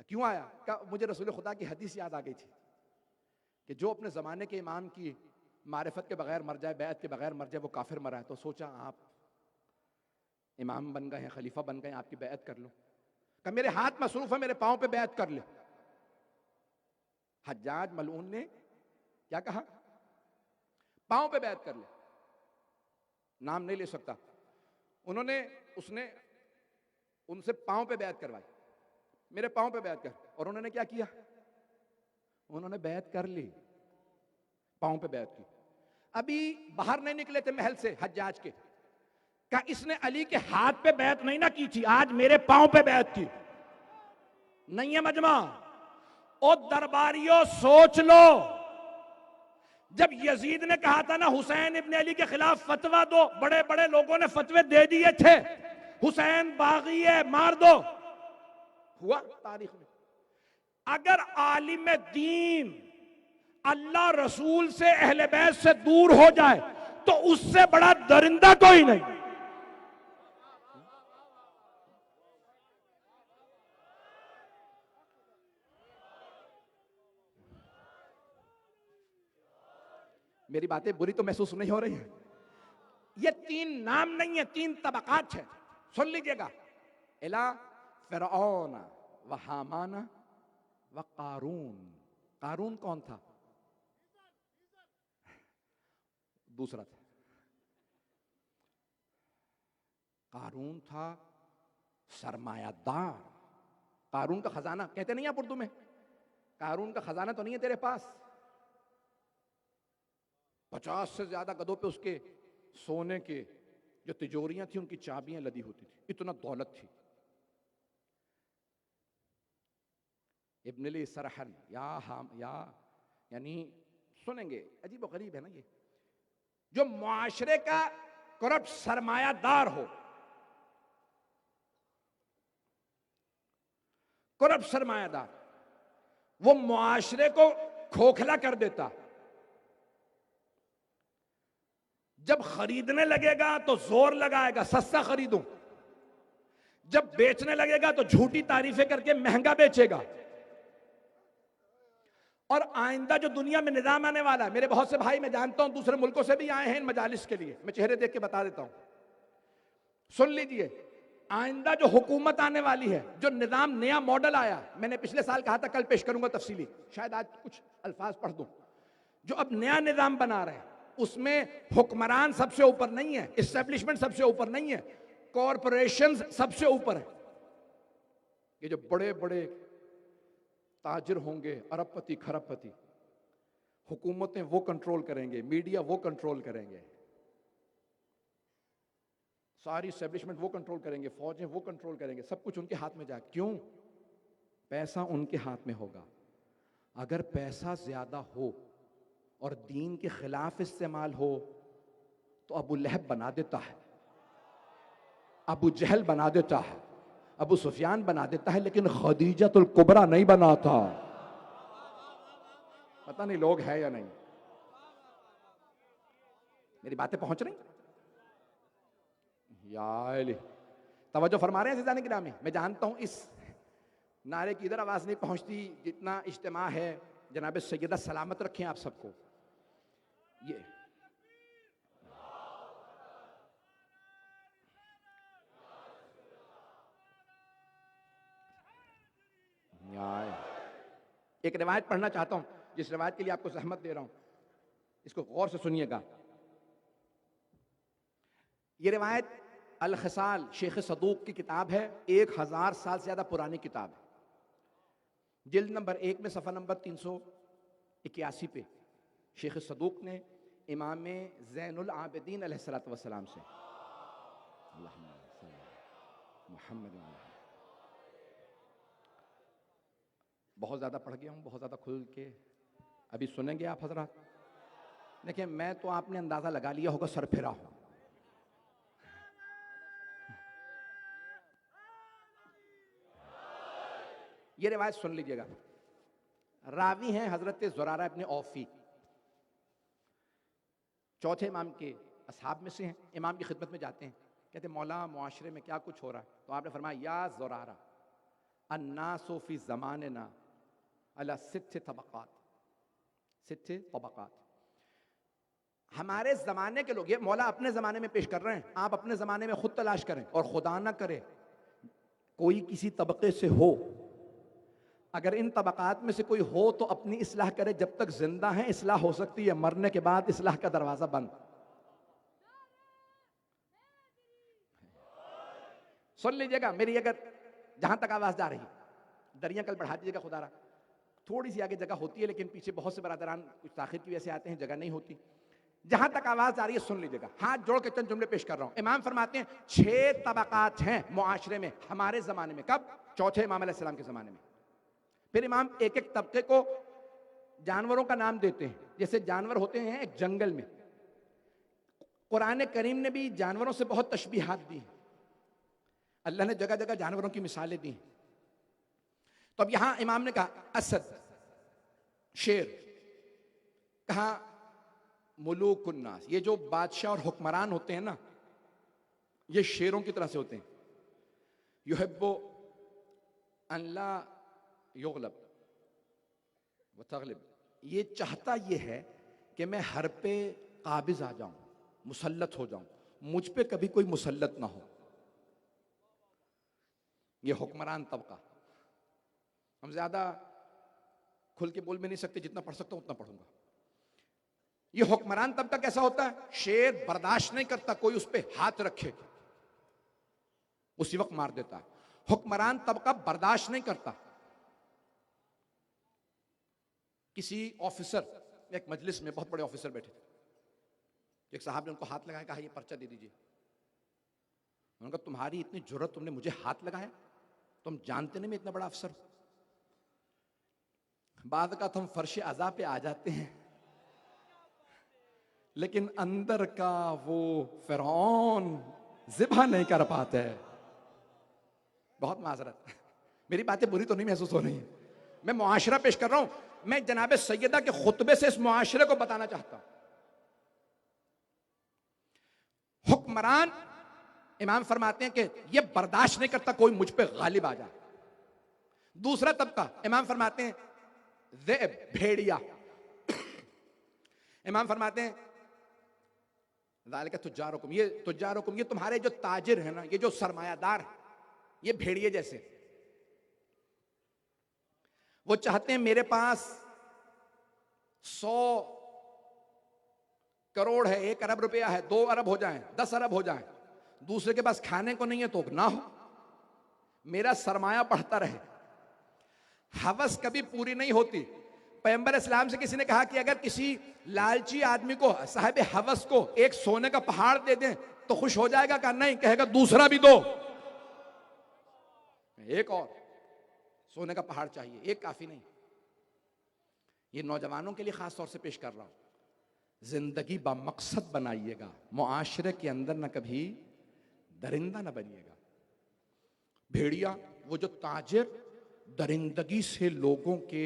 [SPEAKER 1] क्यों आया? क्या? मुझे रसूल खुदा की हदीस याद आ गई थी कि जो अपने जमाने के इमाम की मारिफत के बगैर मर जाए, बैत के बगैर मर जाए, वो काफिर मरा है। तो सोचा आप इमाम बन गए हैं, खलीफा बन गए, आपकी बैत कर लो। कहा मेरे हाथ मसरूफ है, मेरे पांव पे बैत कर ले। हज्जाज मलऊन ने क्या कहा? पांव पे बैत कर ले। नाम नहीं ले सकता। उसने उनसे पांव पे बैत करवाई, मेरे पांव पे बैत कर। और उन्होंने क्या किया? उन्होंने बैत कर ली, पांव पे बैत की। अभी बाहर नहीं निकले थे महल से हज्जाज के, क्या इसने अली के हाथ पे बैत नहीं ना की थी, आज मेरे पांव पे बैत की। नहीं है मजमा? ओ दरबारियों सोच लो, जब यजीद ने कहा था ना हुसैन इब्न अली के खिलाफ फतवा दो, बड़े बड़े लोगों ने फतवे दे दिए थे, हुसैन बागी है मार दो। हुआ तारीख में। अगर आलिम दीन अल्लाह रसूल से अहले बैत से दूर हो जाए तो उससे बड़ा दरिंदा कोई नहीं। मेरी बातें बुरी तो महसूस नहीं हो रही है? ये 3 नाम नहीं है, 3 तबकात है, सुन लीजिएगा। इला फिरौन व हामान व कारून। कारून कौन था? दूसरा था। कारून था सरमायादार। कारून का खजाना कहते नहीं आप उर्दू में, कारून का खजाना तो नहीं है तेरे पास, 50 से ज्यादा गधों पे उसके सोने के जो तिजोरियां थी उनकी चाबियां लदी होती थी, इतना दौलत थी। इब्न सरहन या हम या यानी सुनेंगे, अजीब और गरीब है ना ये, जो मुआशरे का करप्ट सरमायादार हो, करप्ट सरमायादार, वो मुआशरे को खोखला कर देता। जब खरीदने लगेगा तो जोर लगाएगा सस्ता खरीदूं, जब बेचने लगेगा तो झूठी तारीफें करके महंगा बेचेगा। और आइंदा जो दुनिया में निजाम आने वाला है, मेरे बहुत से भाई मैं जानता हूं दूसरे मुल्कों से भी आए हैं इन मजालिस के लिए, मैं चेहरे देख के बता देता हूं, सुन लीजिए। आइंदा जो हुकूमत आने वाली है, जो निजाम नया मॉडल आया, मैंने पिछले साल कहा था कल पेश करूंगा तफसीली, शायद आज कुछ अल्फाज पढ़ दूं। जो अब नया निजाम बना रहे हैं उसमें हुक्मरान सबसे ऊपर नहीं है, एस्टेब्लिशमेंट सबसे ऊपर नहीं है, कॉरपोरेशंस सबसे ऊपर है। ये जो बड़े बड़े ताजिर होंगे, अरबपति खरबपति, हुकूमतें वो कंट्रोल करेंगे, मीडिया वो कंट्रोल करेंगे, सारी एस्टेब्लिशमेंट वो कंट्रोल करेंगे, फौजें वो कंट्रोल करेंगे, सब कुछ उनके हाथ में जाए। क्यों? पैसा उनके हाथ में होगा। अगर पैसा ज्यादा हो और दीन के खिलाफ इस्तेमाल हो तो अबू लहब बना देता है, अबू जहल बना देता है, अबू सुफियान बना देता है, लेकिन खदीजतुल कुबरा नहीं बनाता। पता नहीं लोग है या नहीं, मेरी बातें पहुंच रही? या तवज्जो फरमा रहे हैं सिजाने गिरामी? मैं जानता हूं इस नारे की इधर आवाज नहीं पहुंचती जितना इज्तिमा है। जनाब सैयदा सलामत रखें आप सबको। ये एक रिवायत पढ़ना चाहता हूं, जिस रिवायत के लिए आपको सहमत दे रहा हूं, इसको गौर से सुनिएगा। ये रिवायत अल खिसाल शेख सदूक की किताब है, 1000 साल से ज्यादा पुरानी किताब है। जिल्द नंबर 1 में सफ़ा नंबर 381 पे शेख सदूक ने इमाम ज़ैनुल आबिदीन अलैहिस्सलातु वस्सलाम से मोहम्मद, बहुत ज़्यादा पढ़ गया हूँ, बहुत ज़्यादा खुल के अभी सुनेंगे आप हजरात। देखिए मैं तो आपने अंदाज़ा लगा लिया होगा सरफिरा हूँ। ये रिवायत सुन लीजिएगा। रावी हैं हजरत ज़ुरारा इब्न औफी, चौथे इमाम के असहाब में से हैं। इमाम की खिदमत में जाते हैं, कहते मौला मुआशरे में क्या कुछ हो रहा है? तो आपने फरमाया या ज़ुरारा अन्नासु फी ज़मानिना अला सित्ते तबक़ात, सित्ते तबक़ात। हमारे ज़माने के लोग, ये मौला अपने ज़माने में पेश कर रहे हैं, आप अपने ज़माने में खुद तलाश करें। और खुदा ना करे कोई किसी तबके से हो, अगर इन तबकात में से कोई हो तो अपनी इस्लाह करे, जब तक जिंदा है इस्लाह हो सकती है, मरने के बाद इस्लाह का दरवाजा बंद। सुन लीजिएगा मेरी, अगर जहां तक आवाज जा रही, दरिया कल बढ़ा दीजिएगा खुदारा, थोड़ी सी आगे जगह होती है लेकिन पीछे बहुत से बरादरान कुछ ताखिर की वजह से आते हैं, जगह नहीं होती। जहां तक आवाज आ रही है सुन लीजिएगा, हाथ जोड़ के चंद जुमले पेश कर रहा हूं। इमाम फरमाते हैं 6 तबकात हैं मुआशरे में हमारे जमाने में। कब? चौथे इमाम अलैहिस्सलाम के जमाने में। फिर इमाम एक एक तबके को जानवरों का नाम देते हैं, जैसे जानवर होते हैं एक जंगल में। कुरान करीम ने भी जानवरों से बहुत तशबीहात दी हैं, अल्लाह ने जगह जगह जानवरों की मिसालें दी हैं। तो अब यहां इमाम ने कहा असद शेर, कहा मुलूकुन्नास, ये जो बादशाह और हुक्मरान होते हैं ना, ये शेरों की तरह से होते हैं। युहिब्बु अल्ला युगलब व तगलिब, ये चाहता ये है कि मैं हर पे काबिज आ जाऊं, मुसल्लत हो जाऊं, मुझ पे कभी कोई मुसल्लत ना हो। ये हुक्मरान तबका। हम ज्यादा खुल के बोल भी नहीं सकते, जितना पढ़ सकता हूं उतना पढ़ूंगा। ये हुक्मरान तबका कैसा होता है? शेर बर्दाश्त नहीं करता कोई उस पर हाथ रखे, उसी वक्त मार देता है। हुक्मरान तबका बर्दाश्त नहीं करता। किसी ऑफिसर, एक मजलिस में बहुत बड़े ऑफिसर बैठे थे, एक साहब ने उनको हाथ लगाया, कहा ये पर्चा दे दीजिए। उन्होंने कहा तुम्हारी इतनी जुर्रत, तुमने मुझे हाथ लगाया, तुम जानते नहीं मैं इतना बड़ा अफसर हूं। बाद का तुम फर्श अज़ा पे आ जाते हैं, लेकिन अंदर का वो फिरौन ज़िबा नहीं कर पाते। बहुत माजरत, मेरी बातें बुरी तो नहीं महसूस हो रही हैं, मैं मुआशरा पेश कर रहा हूं। मैं जनाब सैयदा के खुतबे से इस मुआशरे को बताना चाहता हूं। हुक्मरान, इमाम फरमाते हैं कि ये बर्दाश्त नहीं करता कोई मुझ पे गालिब आ जाए। दूसरा तबका, इमाम फरमाते हैं ज़ेब, भेड़िया। इमाम फरमाते हैं ज़ालिका तुज्जारुकुम, ये तुज्जारुकुम, ये तुम्हारे जो ताजिर है ना, ये जो सरमायादार है, ये भेड़िए जैसे। वो चाहते हैं मेरे पास 100 करोड़ है, 1 अरब रुपया है, 2 अरब हो जाए, 10 अरब हो जाए, दूसरे के पास खाने को नहीं है तो ना हो, मेरा सरमाया बढ़ता रहे। हवस कभी पूरी नहीं होती। पैगंबर इस्लाम से किसी ने कहा कि अगर किसी लालची आदमी को, साहिब हवस को, एक सोने का पहाड़ दे दें तो खुश हो जाएगा? कहा नहीं, कहेगा दूसरा भी दो, एक और सोने का पहाड़ चाहिए, एक काफी नहीं। ये नौजवानों के लिए खास तौर से पेश कर रहा हूं। जिंदगी बामकसद बनाइएगा, मुआशरे के अंदर ना कभी दरिंदा ना बनिएगा। भेड़िया, वो जो ताजिर दरिंदगी से लोगों के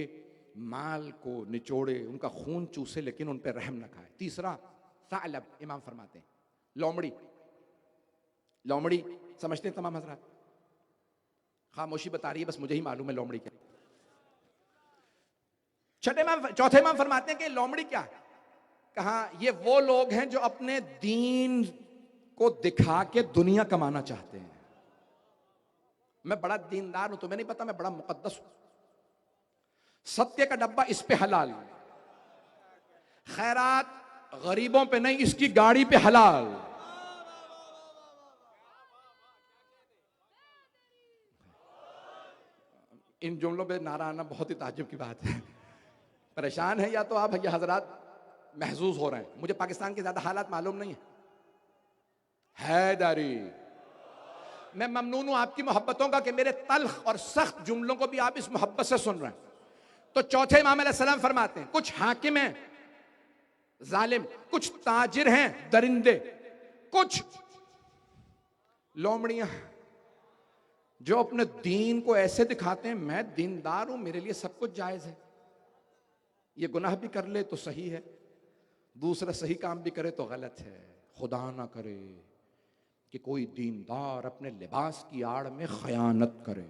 [SPEAKER 1] माल को निचोड़े, उनका खून चूसे, लेकिन उन पर रहम न खाए। तीसरा सालब, इमाम फरमाते हैं लोमड़ी। लोमड़ी समझते हैं तमाम हजरात? खामोशी बता रही है, बस मुझे ही मालूम है लोमड़ी क्या। चौथे इमाम फरमाते हैं कि लोमड़ी क्या है? कहा ये वो लोग हैं जो अपने दीन को दिखा के दुनिया कमाना चाहते हैं। मैं बड़ा दीनदार हूं, तुम्हें नहीं पता मैं बड़ा मुकद्दस हूं। सत्य का डब्बा इस पे हलाल, खैरात गरीबों पे नहीं, इसकी गाड़ी पे हलाल। इन जुमलों पे नारा आना बहुत ही ताज्जुब की बात है। परेशान है या तो आप ये हजरात महसूस हो रहे हैं, मुझे पाकिस्तान के ज्यादा हालात मालूम नहीं है। हैदरी, मैं ममनून हूं आपकी मोहब्बतों का कि मेरे तल्ख और सख्त जुमलों को भी आप इस मोहब्बत से सुन रहे हैं। तो चौथे इमाम अलैहिस्सलाम फरमाते हैं कुछ हाकिम हैं जालिम, कुछ ताजिर हैं दरिंदे, कुछ लोमड़ियां जो अपने दीन को ऐसे दिखाते हैं मैं दीनदार हूं, मेरे लिए सब कुछ जायज है। ये गुनाह भी कर ले तो सही है, दूसरा सही काम भी करे तो गलत है। खुदा ना करे कि कोई दीनदार अपने लिबास की आड़ में खयानत करे।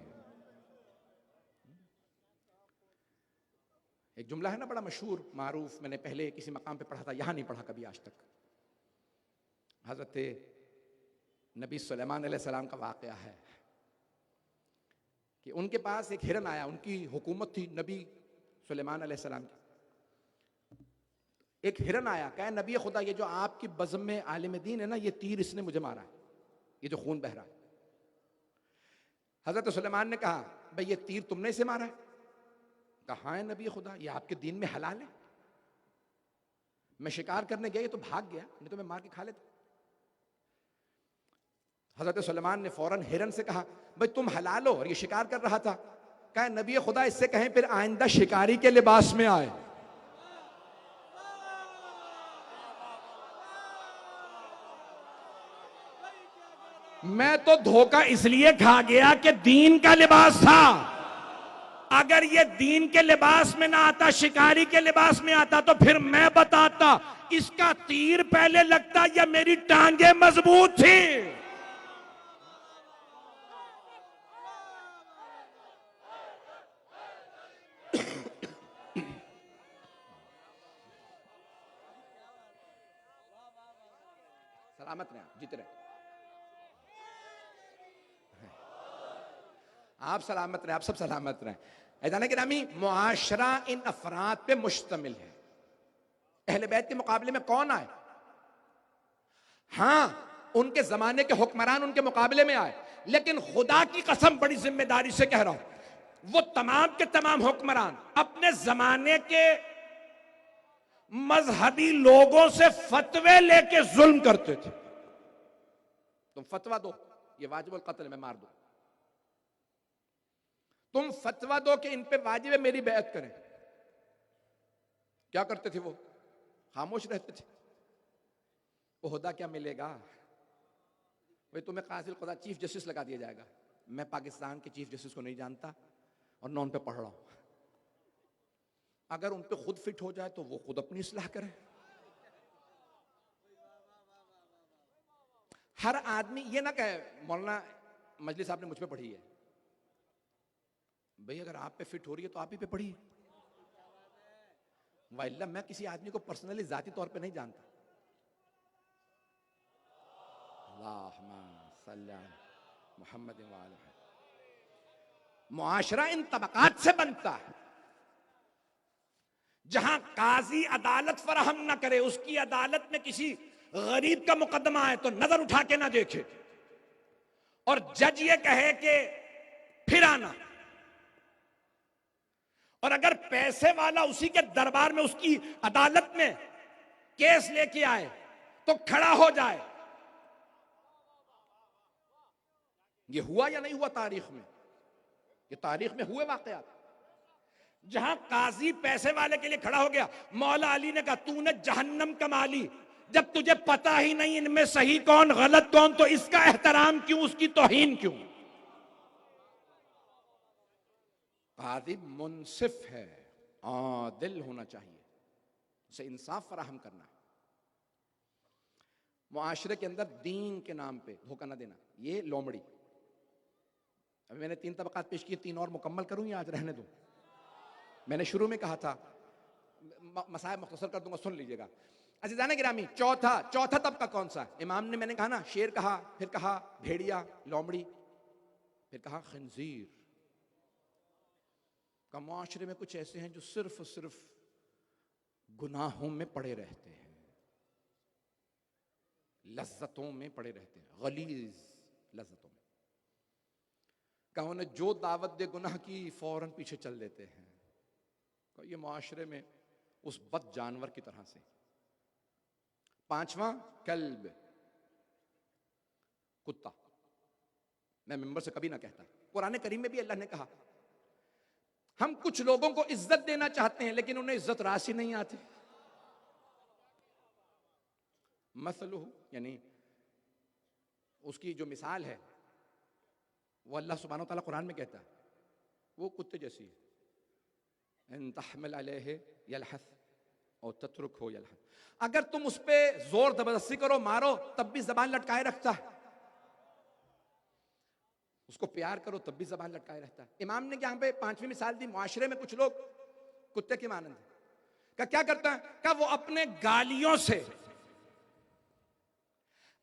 [SPEAKER 1] एक जुमला है ना बड़ा मशहूर मारूफ, मैंने पहले किसी मकाम पे पढ़ा था, यहां नहीं पढ़ा कभी आज तक। हजरत नबी सुलेमान अलैहिस्सलाम का वाकया है कि उनके पास एक हिरन आया, उनकी हुकूमत थी नबी सुलेमान अलैहिस्सलाम की। एक हिरन आया, कहा नबी खुदा ये जो आपकी बज़म में आलिम दीन है ना, ये तीर इसने मुझे मारा है, ये जो खून बह रहा है। हजरत सुलेमान ने कहा भाई ये तीर तुमने इसे मारा है? कहा है नबी खुदा ये आपके दीन में हलाल है, मैं शिकार करने गया ये तो भाग गया, नहीं तो मैं मार के खा लेता। हजरत सुलेमान ने फौरन हिरन से कहा भाई तुम हलाल हो और ये शिकार कर रहा था। कहा नबी खुदा इससे कहें फिर आइंदा शिकारी के लिबास में आए। मैं तो धोखा इसलिए खा गया कि दीन का लिबास था, अगर ये दीन के लिबास में ना आता, शिकारी के लिबास में आता, तो फिर मैं बताता इसका तीर पहले लगता या मेरी टांगे मजबूत थी। सलामत रहे, जीते रहे आप, सलामत रहे आप, सब सलामत रहे। ऐसा कि नामी मुआशरा इन अफराद पे मुश्तमिल है। अहले बैत के मुकाबले में कौन आए? हां, उनके जमाने के हुक्मरान उनके मुकाबले में आए, लेकिन खुदा की कसम बड़ी जिम्मेदारी से कह रहा हूं, वो तमाम के तमाम हुक्मरान अपने जमाने के मजहबी लोगों से फतवे लेके जुल्म करते थे। तुम फतवा दो ये वाजिबुल कत्ल में मार दो, तुम फतवा दो कि इन पे वाजिब है मेरी बैत करें। क्या करते थे वो? खामोश रहते थे। ओहदा क्या मिलेगा भाई, तुम्हें कासिल खुदा चीफ जस्टिस लगा दिया जाएगा। मैं पाकिस्तान के चीफ जस्टिस को नहीं जानता और न उन पे पढ़ रहा हूं। अगर उन पे खुद फिट हो जाए तो वो खुद अपनी इस्लाह करें। हर आदमी ये ना कहे मौलाना मजलिस आपने मुझ पे पढ़ी है। भाई अगर आप पे फिट हो रही है तो आप ही पे पढ़िए। वाइल्ला मैं किसी आदमी को पर्सनली जाती तौर पे नहीं जानता। मोहम्मद मुआशरा इन तबकात से बनता है जहां काजी अदालत फराहम ना करे, उसकी अदालत में किसी गरीब का मुकदमा है तो नजर उठा के ना देखे, और जज ये कहे कि फिर आना, और अगर पैसे वाला उसी के दरबार में उसकी अदालत में केस लेके आए तो खड़ा हो जाए। ये हुआ या नहीं हुआ तारीख में? ये तारीख में हुए वाकयात जहां काजी पैसे वाले के लिए खड़ा हो गया। मौला अली ने कहा तूने जहन्नम कमा ली, जब तुझे पता ही नहीं इनमें सही कौन गलत कौन, तो इसका एहतराम क्यों, उसकी तौहीन क्यों? काजी मुनसिफ है, आदिल होना चाहिए, उसे इंसाफ फराहम करना है। मुआशरे के अंदर दीन के नाम पे धोखा ना देना, ये लोमड़ी। अभी मैंने 3 तबकात पेश किए, 3 और मुकम्मल करूं या आज रहने दूं? मैंने शुरू में कहा था, मसाइल मुख्तसर कर दूंगा, सुन लीजिएगा। अज़ीज़ान गिरामी, चौथा तबका कौन सा? इमाम ने, मैंने कहा ना, शेर कहा, फिर कहा भेड़िया, लोमड़ी, फिर कहा खंजीर। का मुआशरे में कुछ ऐसे हैं जो सिर्फ और सिर्फ गुनाहों में पड़े रहते हैं, लज्जतों में पड़े रहते हैं, गलीज लज्जतों में। कहा उन्हें जो दावत दे गुनाह की फौरन पीछे चल देते हैं। ये मुआशरे में उस बद जानवर की तरह से। 5वां कल्ब, कुत्ता। मैं मिंबर से कभी ना कहता, कुरान करीम में भी अल्लाह ने कहा हम कुछ लोगों को इज्जत देना चाहते हैं लेकिन उन्हें इज्जत राशि नहीं आती। मसलू यानी उसकी जो मिसाल है वो अल्लाह सुब्हानहू तआला कुरान में कहता है, वो कुत्ते जैसी है। इन तहमिल अलैहि यलहस और तत्रुकहु यलहस। अगर तुम उस पे जोर जबरदस्ती करो, मारो, तब भी जबान लटकाए रखता है। उसको प्यार करो तब भी जबान लटकाए रहता है। इमाम ने यहां पे 5वीं मिसाल दी, मुआशरे में कुछ लोग कुत्ते के मानंद है। क्या करता है? क्या वो अपने गालियों से,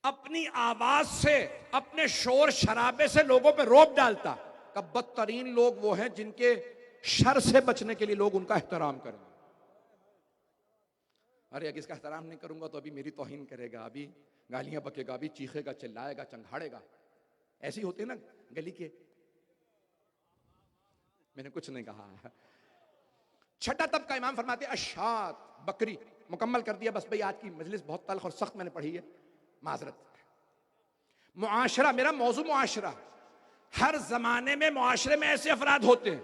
[SPEAKER 1] अपनी आवाज से, अपने शोर शराबे से लोगों पे रौब डालता। का बदतरीन लोग वो हैं जिनके शर से बचने के लिए लोग उनका एहतराम करें। अरे अगर इसका एहतराम नहीं करूंगा तो अभी मेरी तौहीन करेगा, अभी गालियां बकेगा, अभी चीखेगा, चिल्लाएगा, चंघाड़ेगा। ऐसे ही होते हैं ना गली के। मैंने कुछ नहीं कहा। 6ठा तबका इमाम फरमाते अशात, बकरी। मुकम्मल कर दिया बस भाई, आज की मजलिस बहुत तल्ख और सख्त मैंने पढ़ी है, माजरत। मुआशरा, मेरा मौजू मुआशरा। हर जमाने में मुआशरे में ऐसे अफराद होते हैं।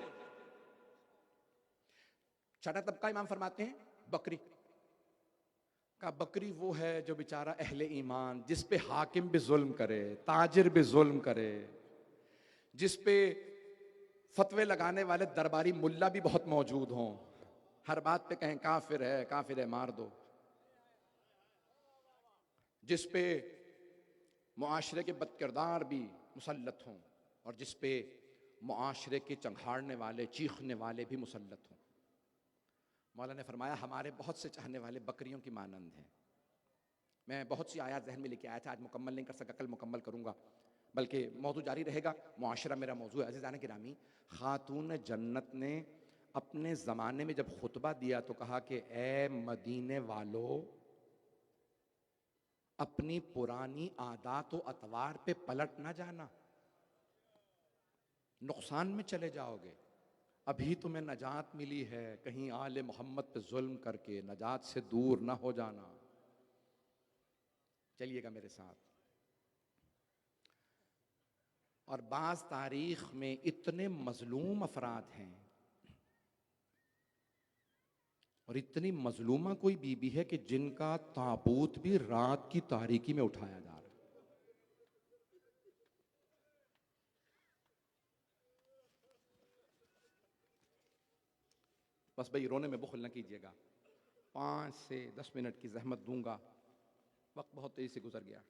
[SPEAKER 1] 6ठा तबका इमाम फरमाते हैं बकरी का। बकरी वो है जो बेचारा अहले ईमान, जिस पे हाकिम भी जुल्म करे, ताजिर भी जुल्म करे, जिस पे फतवे लगाने वाले दरबारी मुल्ला भी बहुत मौजूद हों, हर बात पे कहें काफिर है मार दो, जिस पे मुआशरे के बदकिरदार भी मुसल्लत हों और जिस पे मुआशरे के चंघाड़ने वाले, चीखने वाले भी मुसल्लत हों। मौला ने फरमाया हमारे बहुत से चाहने वाले बकरियों की मानंद हैं। मैं बहुत सी आयात जहन में लेके आया था, आज मुकम्मल नहीं कर सका, कल मुकम्मल करूंगा, बल्कि मौजू जारी रहेगा। मुआशरा मेरा मौजू है। अज़ीज़ान गिरामी, खातून जन्नत ने अपने ज़माने में जब खुतबा दिया तो कहा कि ए मदीने वालों, अपनी पुरानी आदात व अतवार पे पलट ना जाना, नुकसान में चले जाओगे। अभी तुम्हें नजात मिली है, कहीं आले मोहम्मद पे जुल्म करके नजात से दूर ना हो जाना। चलिएगा मेरे साथ। और बाज़ तारीख में इतने मजलूम अफराद हैं और इतनी मजलूमा कोई बीबी है कि जिनका ताबूत भी रात की तारीकी में उठाया जा रहा है। बस भाई रोने में बुखल न कीजिएगा, 5 से 10 मिनट की जहमत दूंगा, वक्त बहुत तेजी से गुजर गया।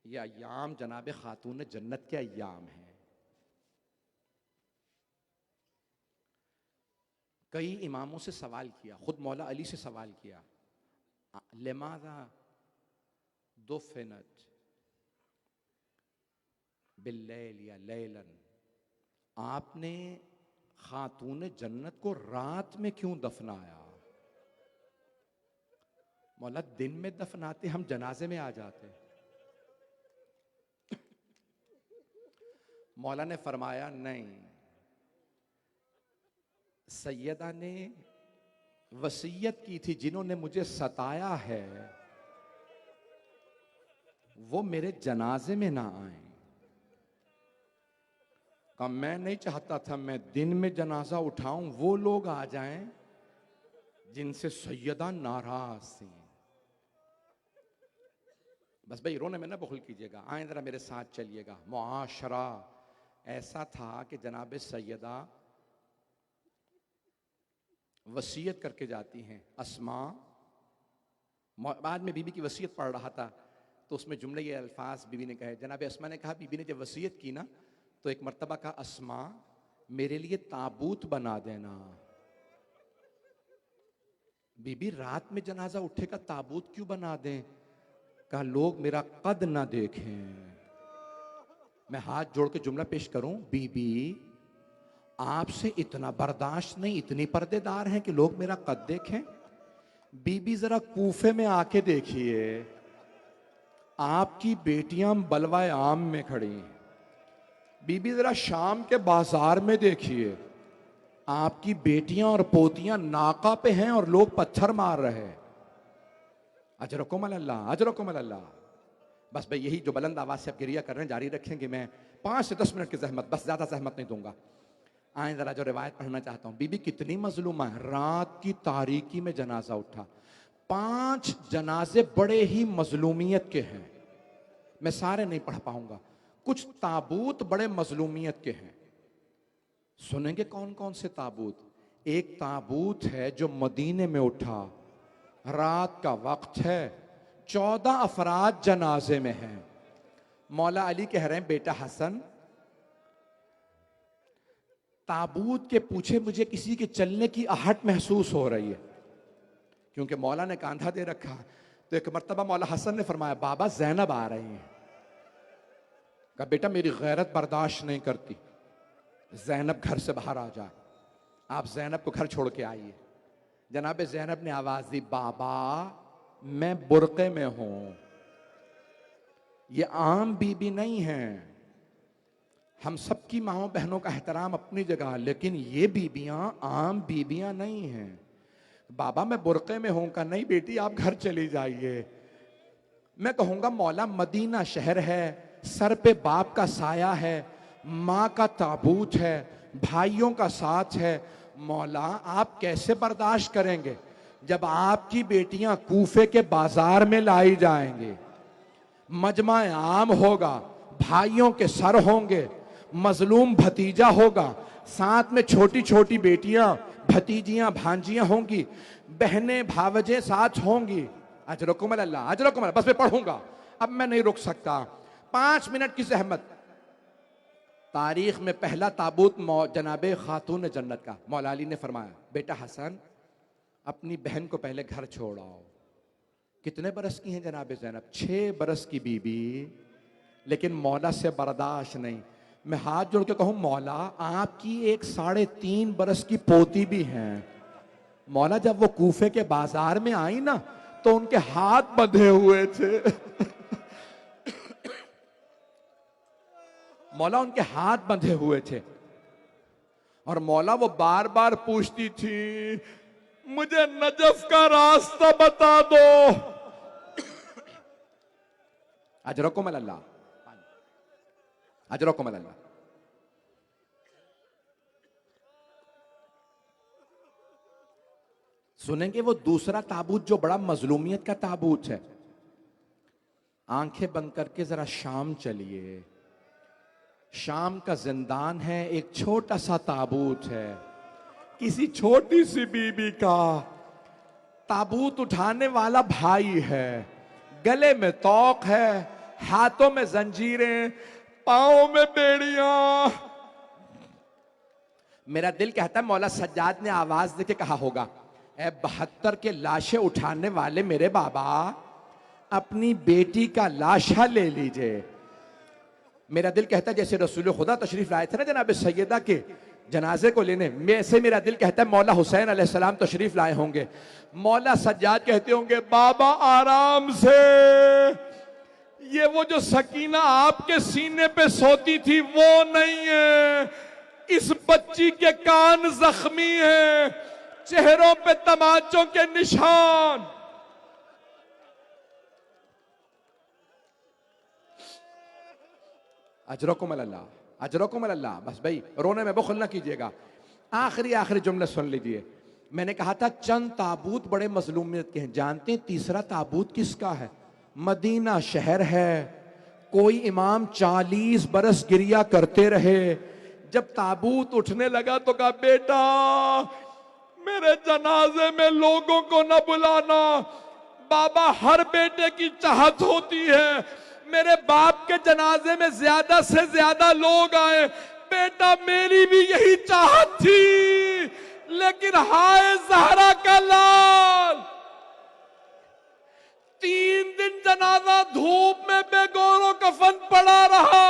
[SPEAKER 1] ये अय्याम जनाब खातून जन्नत के अय्याम हैं। कई इमामों से सवाल किया, खुद मौला अली से सवाल किया, लिमाज़ा दुफ़िनत बिल्लैल या लैलन, आपने खातून जन्नत को रात में क्यों दफनाया? मौला दिन में दफनाते हम जनाजे में आ जाते। मौला ने फरमाया नहीं, सैयदा ने वसीयत की थी, जिन्होंने मुझे सताया है वो मेरे जनाजे में ना आए। कहा मैं नहीं चाहता था मैं दिन में जनाजा उठाऊं, वो लोग आ जाएं जिनसे सैयदा नाराज थी। बस भाई रोने में ना बुखल कीजिएगा, आए जरा मेरे साथ चलिएगा। मुआशरा ऐसा था कि जनाब सैयदा वसीयत करके जाती हैं। अस्मा, बाद में बीबी की वसीयत पढ़ रहा था तो उसमें जुमले ये अल्फाज बीबी ने कहे। जनाब अस्मा ने कहा, बीबी ने जब वसीयत की ना तो एक मर्तबा कहा, अस्मा मेरे लिए ताबूत बना देना। बीबी रात में जनाजा उठेगा, ताबूत क्यों बना दें? कहा लोग मेरा कद ना देखें। मैं हाथ जोड़ के जुमला पेश करूं, बीबी आपसे इतना बर्दाश्त नहीं, इतनी पर्देदार हैं कि लोग मेरा कद देखें। बीबी जरा कूफे में आके देखिए, आपकी बेटियां बलवाए आम में खड़ी हैं। बीबी जरा शाम के बाजार में देखिए, आपकी बेटियां और पोतियां नाका पे हैं और लोग पत्थर मार रहे हैं। अजरकुम अल्लाह, अजरकुम अल्लाह। बस भाई यही जो बुलंद आवाज से आप गिरिया कर रहे हैं जारी रखेंगे। मैं 5 से 10 मिनट की जहमत, बस ज्यादा जहमत नहीं दूंगा। आए जरा जो रिवायत पढ़ना चाहता हूं। बीबी कितनी मजलूमा है, रात की तारीकी में जनाजा उठा। 5 जनाजे बड़े ही मजलूमियत के हैं, मैं सारे नहीं पढ़ पाऊंगा। कुछ ताबूत बड़े मजलूमियत के हैं, सुनेंगे कौन कौन से ताबूत। एक ताबूत है जो मदीने में उठा, रात का वक्त है, 14 अफराद जनाजे में हैं। मौला अली कह रहे हैं, बेटा हसन ताबूत के पूछे मुझे किसी के चलने की आहट महसूस हो रही है, क्योंकि मौला ने कांधा दे रखा। तो एक मर्तबा मौला हसन ने फरमाया, बाबा जैनब आ रही हैं। कहा बेटा मेरी गैरत बर्दाश्त नहीं करती, जैनब घर से बाहर आ जाए, आप जैनब को घर छोड़ के आइए। जनाब जैनब ने आवाज दी, बाबा मैं बुरके में हूं, ये आम बीबी नहीं है। हम सबकी माओ बहनों का एहतराम अपनी जगह, लेकिन ये बीबियां आम बीबियां नहीं हैं। बाबा मैं बुरके में हूं। का नहीं बेटी आप घर चली जाइए। मैं कहूंगा मौला मदीना शहर है, सर पे बाप का साया है, माँ का ताबूत है, भाइयों का साथ है। मौला आप कैसे बर्दाश्त करेंगे जब आपकी बेटियां कूफे के बाजार में लाई जाएंगी, मजमा आम होगा, भाइयों के सर होंगे, मजलूम भतीजा होगा, साथ में छोटी छोटी बेटियां भतीजियां भांजियां होंगी, बहनें भावजे साथ होंगी। अजरकुम अल्लाह, अजरकुम अल्लाह। बस मैं पढ़ूंगा, अब मैं नहीं रुक सकता। 5 मिनट की जहमत। तारीख में पहला ताबूत जनाबे खातून जन्नत का। मौला अली ने फरमाया, बेटा हसन अपनी बहन को पहले घर छोड़ आओ। कितने बरस की हैं जनाब जैनब? 6 बरस की बीबी, लेकिन मौला से बर्दाश्त नहीं।
[SPEAKER 2] मैं हाथ जोड़ के कहूं मौला आपकी एक 3.5 बरस की पोती भी है। मौला जब वो कूफे के बाजार में आई ना तो उनके हाथ बंधे हुए थे। मौला उनके हाथ बंधे हुए थे और मौला वो बार बार पूछती थी मुझे नजफ का रास्ता बता दो। अजरकुम अल्लाह, अजरकुम अल्लाह। सुनेंगे वो दूसरा ताबूत जो बड़ा मजलूमियत का ताबूत है। आंखें बंद करके जरा शाम चलिए। शाम का जिंदान है, एक छोटा सा ताबूत है किसी छोटी सी बीबी का। ताबूत उठाने वाला भाई है, गले में तौक है, हाथों में जंजीरें, पांव में बेड़ियां। मेरा दिल कहता है मौला सज्जाद ने आवाज देके कहा होगा, ए 72 के लाशें उठाने वाले मेरे बाबा, अपनी बेटी का लाशा ले लीजिए। मेरा दिल कहता है जैसे रसूल खुदा तशरीफ लाए थे ना जनाब सैयदा के जनाजे को लेने, में से मेरा दिल कहता है मौला हुसैन अलैहिस्सलाम तशरीफ लाए होंगे। मौला सज्जाद कहते होंगे बाबा आराम से, ये वो जो सकीना आपके सीने पे सोती थी वो नहीं है, इस बच्ची के कान जख्मी हैं, चेहरों पे तमाचों के निशान। अजरकुम अल्लाह, अजरकुम अल्लाह। बस भाई रोने में बुखल ना कीजिएगा। आखिरी जुमला सुन लीजिए। मैंने कहा था चंद ताबूत बड़े मजलूमियत के हैं। जानते हैं तीसरा ताबूत किसका है? मदीना शहर है। कोई इमाम 40 बरस गिरिया करते रहे। जब ताबूत उठने लगा तो कहा बेटा मेरे जनाजे में लोगों को न बुलाना। बाबा हर बेटे की चाहत होती है मेरे बाप के जनाजे में ज्यादा से ज्यादा लोग आए। बेटा मेरी भी यही चाहत थी, लेकिन हाय ज़हरा का लाल, 3 दिन जनाजा धूप में बेगौरो कफन पड़ा रहा।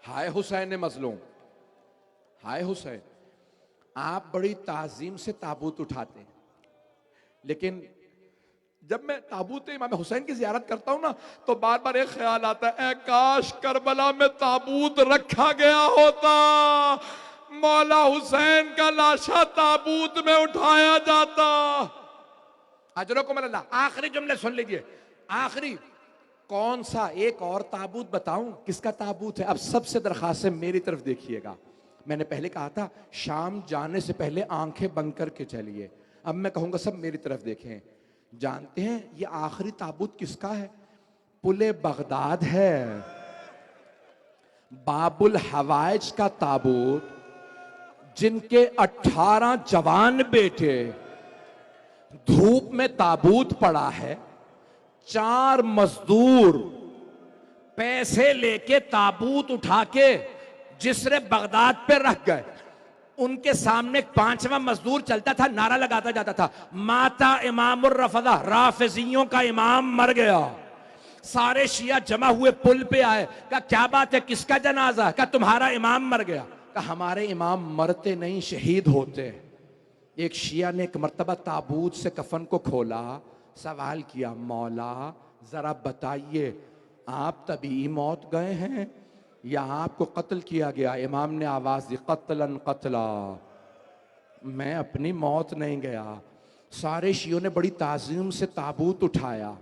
[SPEAKER 2] हाय हुसैन मजलूम, हाय हुसैन। आप बड़ी ताजीम से ताबूत उठाते हैं, लेकिन जब मैं ताबूत इमाम हुसैन की जियारत करता हूं ना तो बार बार एक ख्याल आता है, काश करबला में ताबूत रखा गया होता, मौला हुसैन का लाशा ताबूत में उठाया जाता। अजरकुम अल्लाह। आखिरी जुमले सुन लीजिए, आखिरी। कौन सा एक और ताबूत बताऊं किसका ताबूत है? अब सबसे दरखास्त है मेरी तरफ देखिएगा। मैंने पहले कहा था शाम जाने से पहले आंखें बंद करके चलिए। अब मैं कहूंगा सब मेरी तरफ देखें। जानते हैं ये आखिरी ताबूत किसका है? पुले बगदाद है, बाबुल हवाइज का ताबूत, जिनके 18 जवान बेटे। धूप में ताबूत पड़ा है, 4 मजदूर पैसे लेके ताबूत उठा के जिसरे बगदाद पे रख गए। उनके सामने 5वां मजदूर चलता था, नारा लगाता जाता था, माता इमामुर रफदा, राफिजियों का इमाम मर गया। सारे शिया जमा हुए पुल पे आए, कहा क्या बात है, किसका जनाजा? कहा तुम्हारा इमाम मर गया। कहा हमारे इमाम मरते नहीं शहीद होते। एक शिया ने एक मर्तबा ताबूत से कफन को खोला, सवाल किया मौला जरा बताइए आप तभी मौत गए हैं या आपको कत्ल किया गया? इमाम ने आवाज दी कत्लन कत्ला, मैं अपनी मौत नहीं गया। सारे शियों ने बड़ी ताज़ीम से ताबूत उठाया।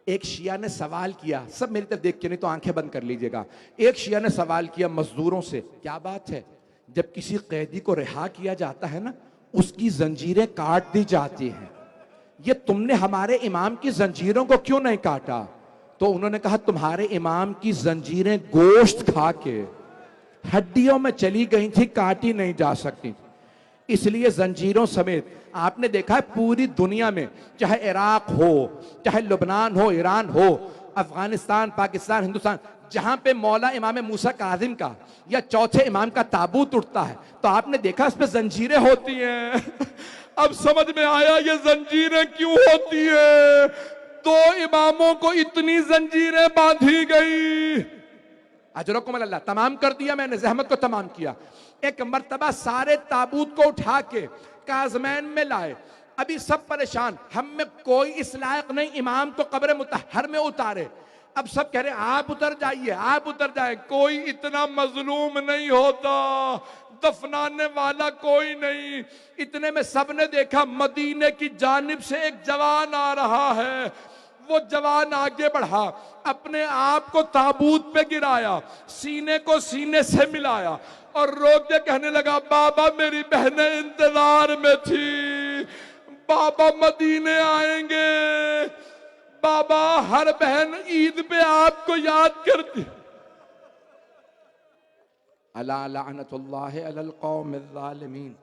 [SPEAKER 2] एक शिया ने सवाल किया, सब मेरी तरफ देख के नहीं तो आंखें बंद कर लीजिएगा। एक शिया ने सवाल किया मजदूरों से, क्या बात है जब किसी कैदी को रिहा किया जाता है ना उसकी जंजीरें काट दी जाती हैं, ये तुमने हमारे इमाम की जंजीरों को क्यों नहीं काटा? तो उन्होंने कहा तुम्हारे इमाम की जंजीरें गोश्त खा के हड्डियों में चली गई थी, काटी नहीं जा सकती, इसलिए जंजीरों समेत। आपने देखा है पूरी दुनिया में, चाहे इराक हो, चाहे लुबनान हो, ईरान हो, अफगानिस्तान, पाकिस्तान, हिंदुस्तान, जहां पे मौला इमाम मूसा काजिम का या चौथे इमाम का ताबूत उठता है तो आपने देखा उस पर जंजीरें होती हैं। अब समझ में आया ये जंजीरें क्यों होती है। 2 इमामों को इतनी जंजीरें बांधी गई, अजरकुम अल्लाह, तमाम कर दिया मैंने, जहमत को तमाम किया। एक मर्तबा सारे ताबूत को उठा के काज़मैन में लाए, अभी सब परेशान, हम में कोई इस लायक नहीं इमाम को कब्र मुतहर में उतारे। अब सब कह रहे आप उतर जाइए, आप उतर जाए, कोई इतना मजलूम नहीं होता, दफनाने वाला कोई नहीं। इतने में सबने देखा मदीने की जानिब से एक जवान आ रहा है। वो जवान आगे बढ़ा, अपने आप को ताबूत पे गिराया, सीने को सीने से मिलाया और रो के कहने लगा, बाबा मेरी बहनें इंतजार में थी, बाबा मदीने आएंगे, बाबा हर बहन ईद पे आपको याद करती। अला लानतुल्लाहि अलल कौमिज़ ज़ालिमीन।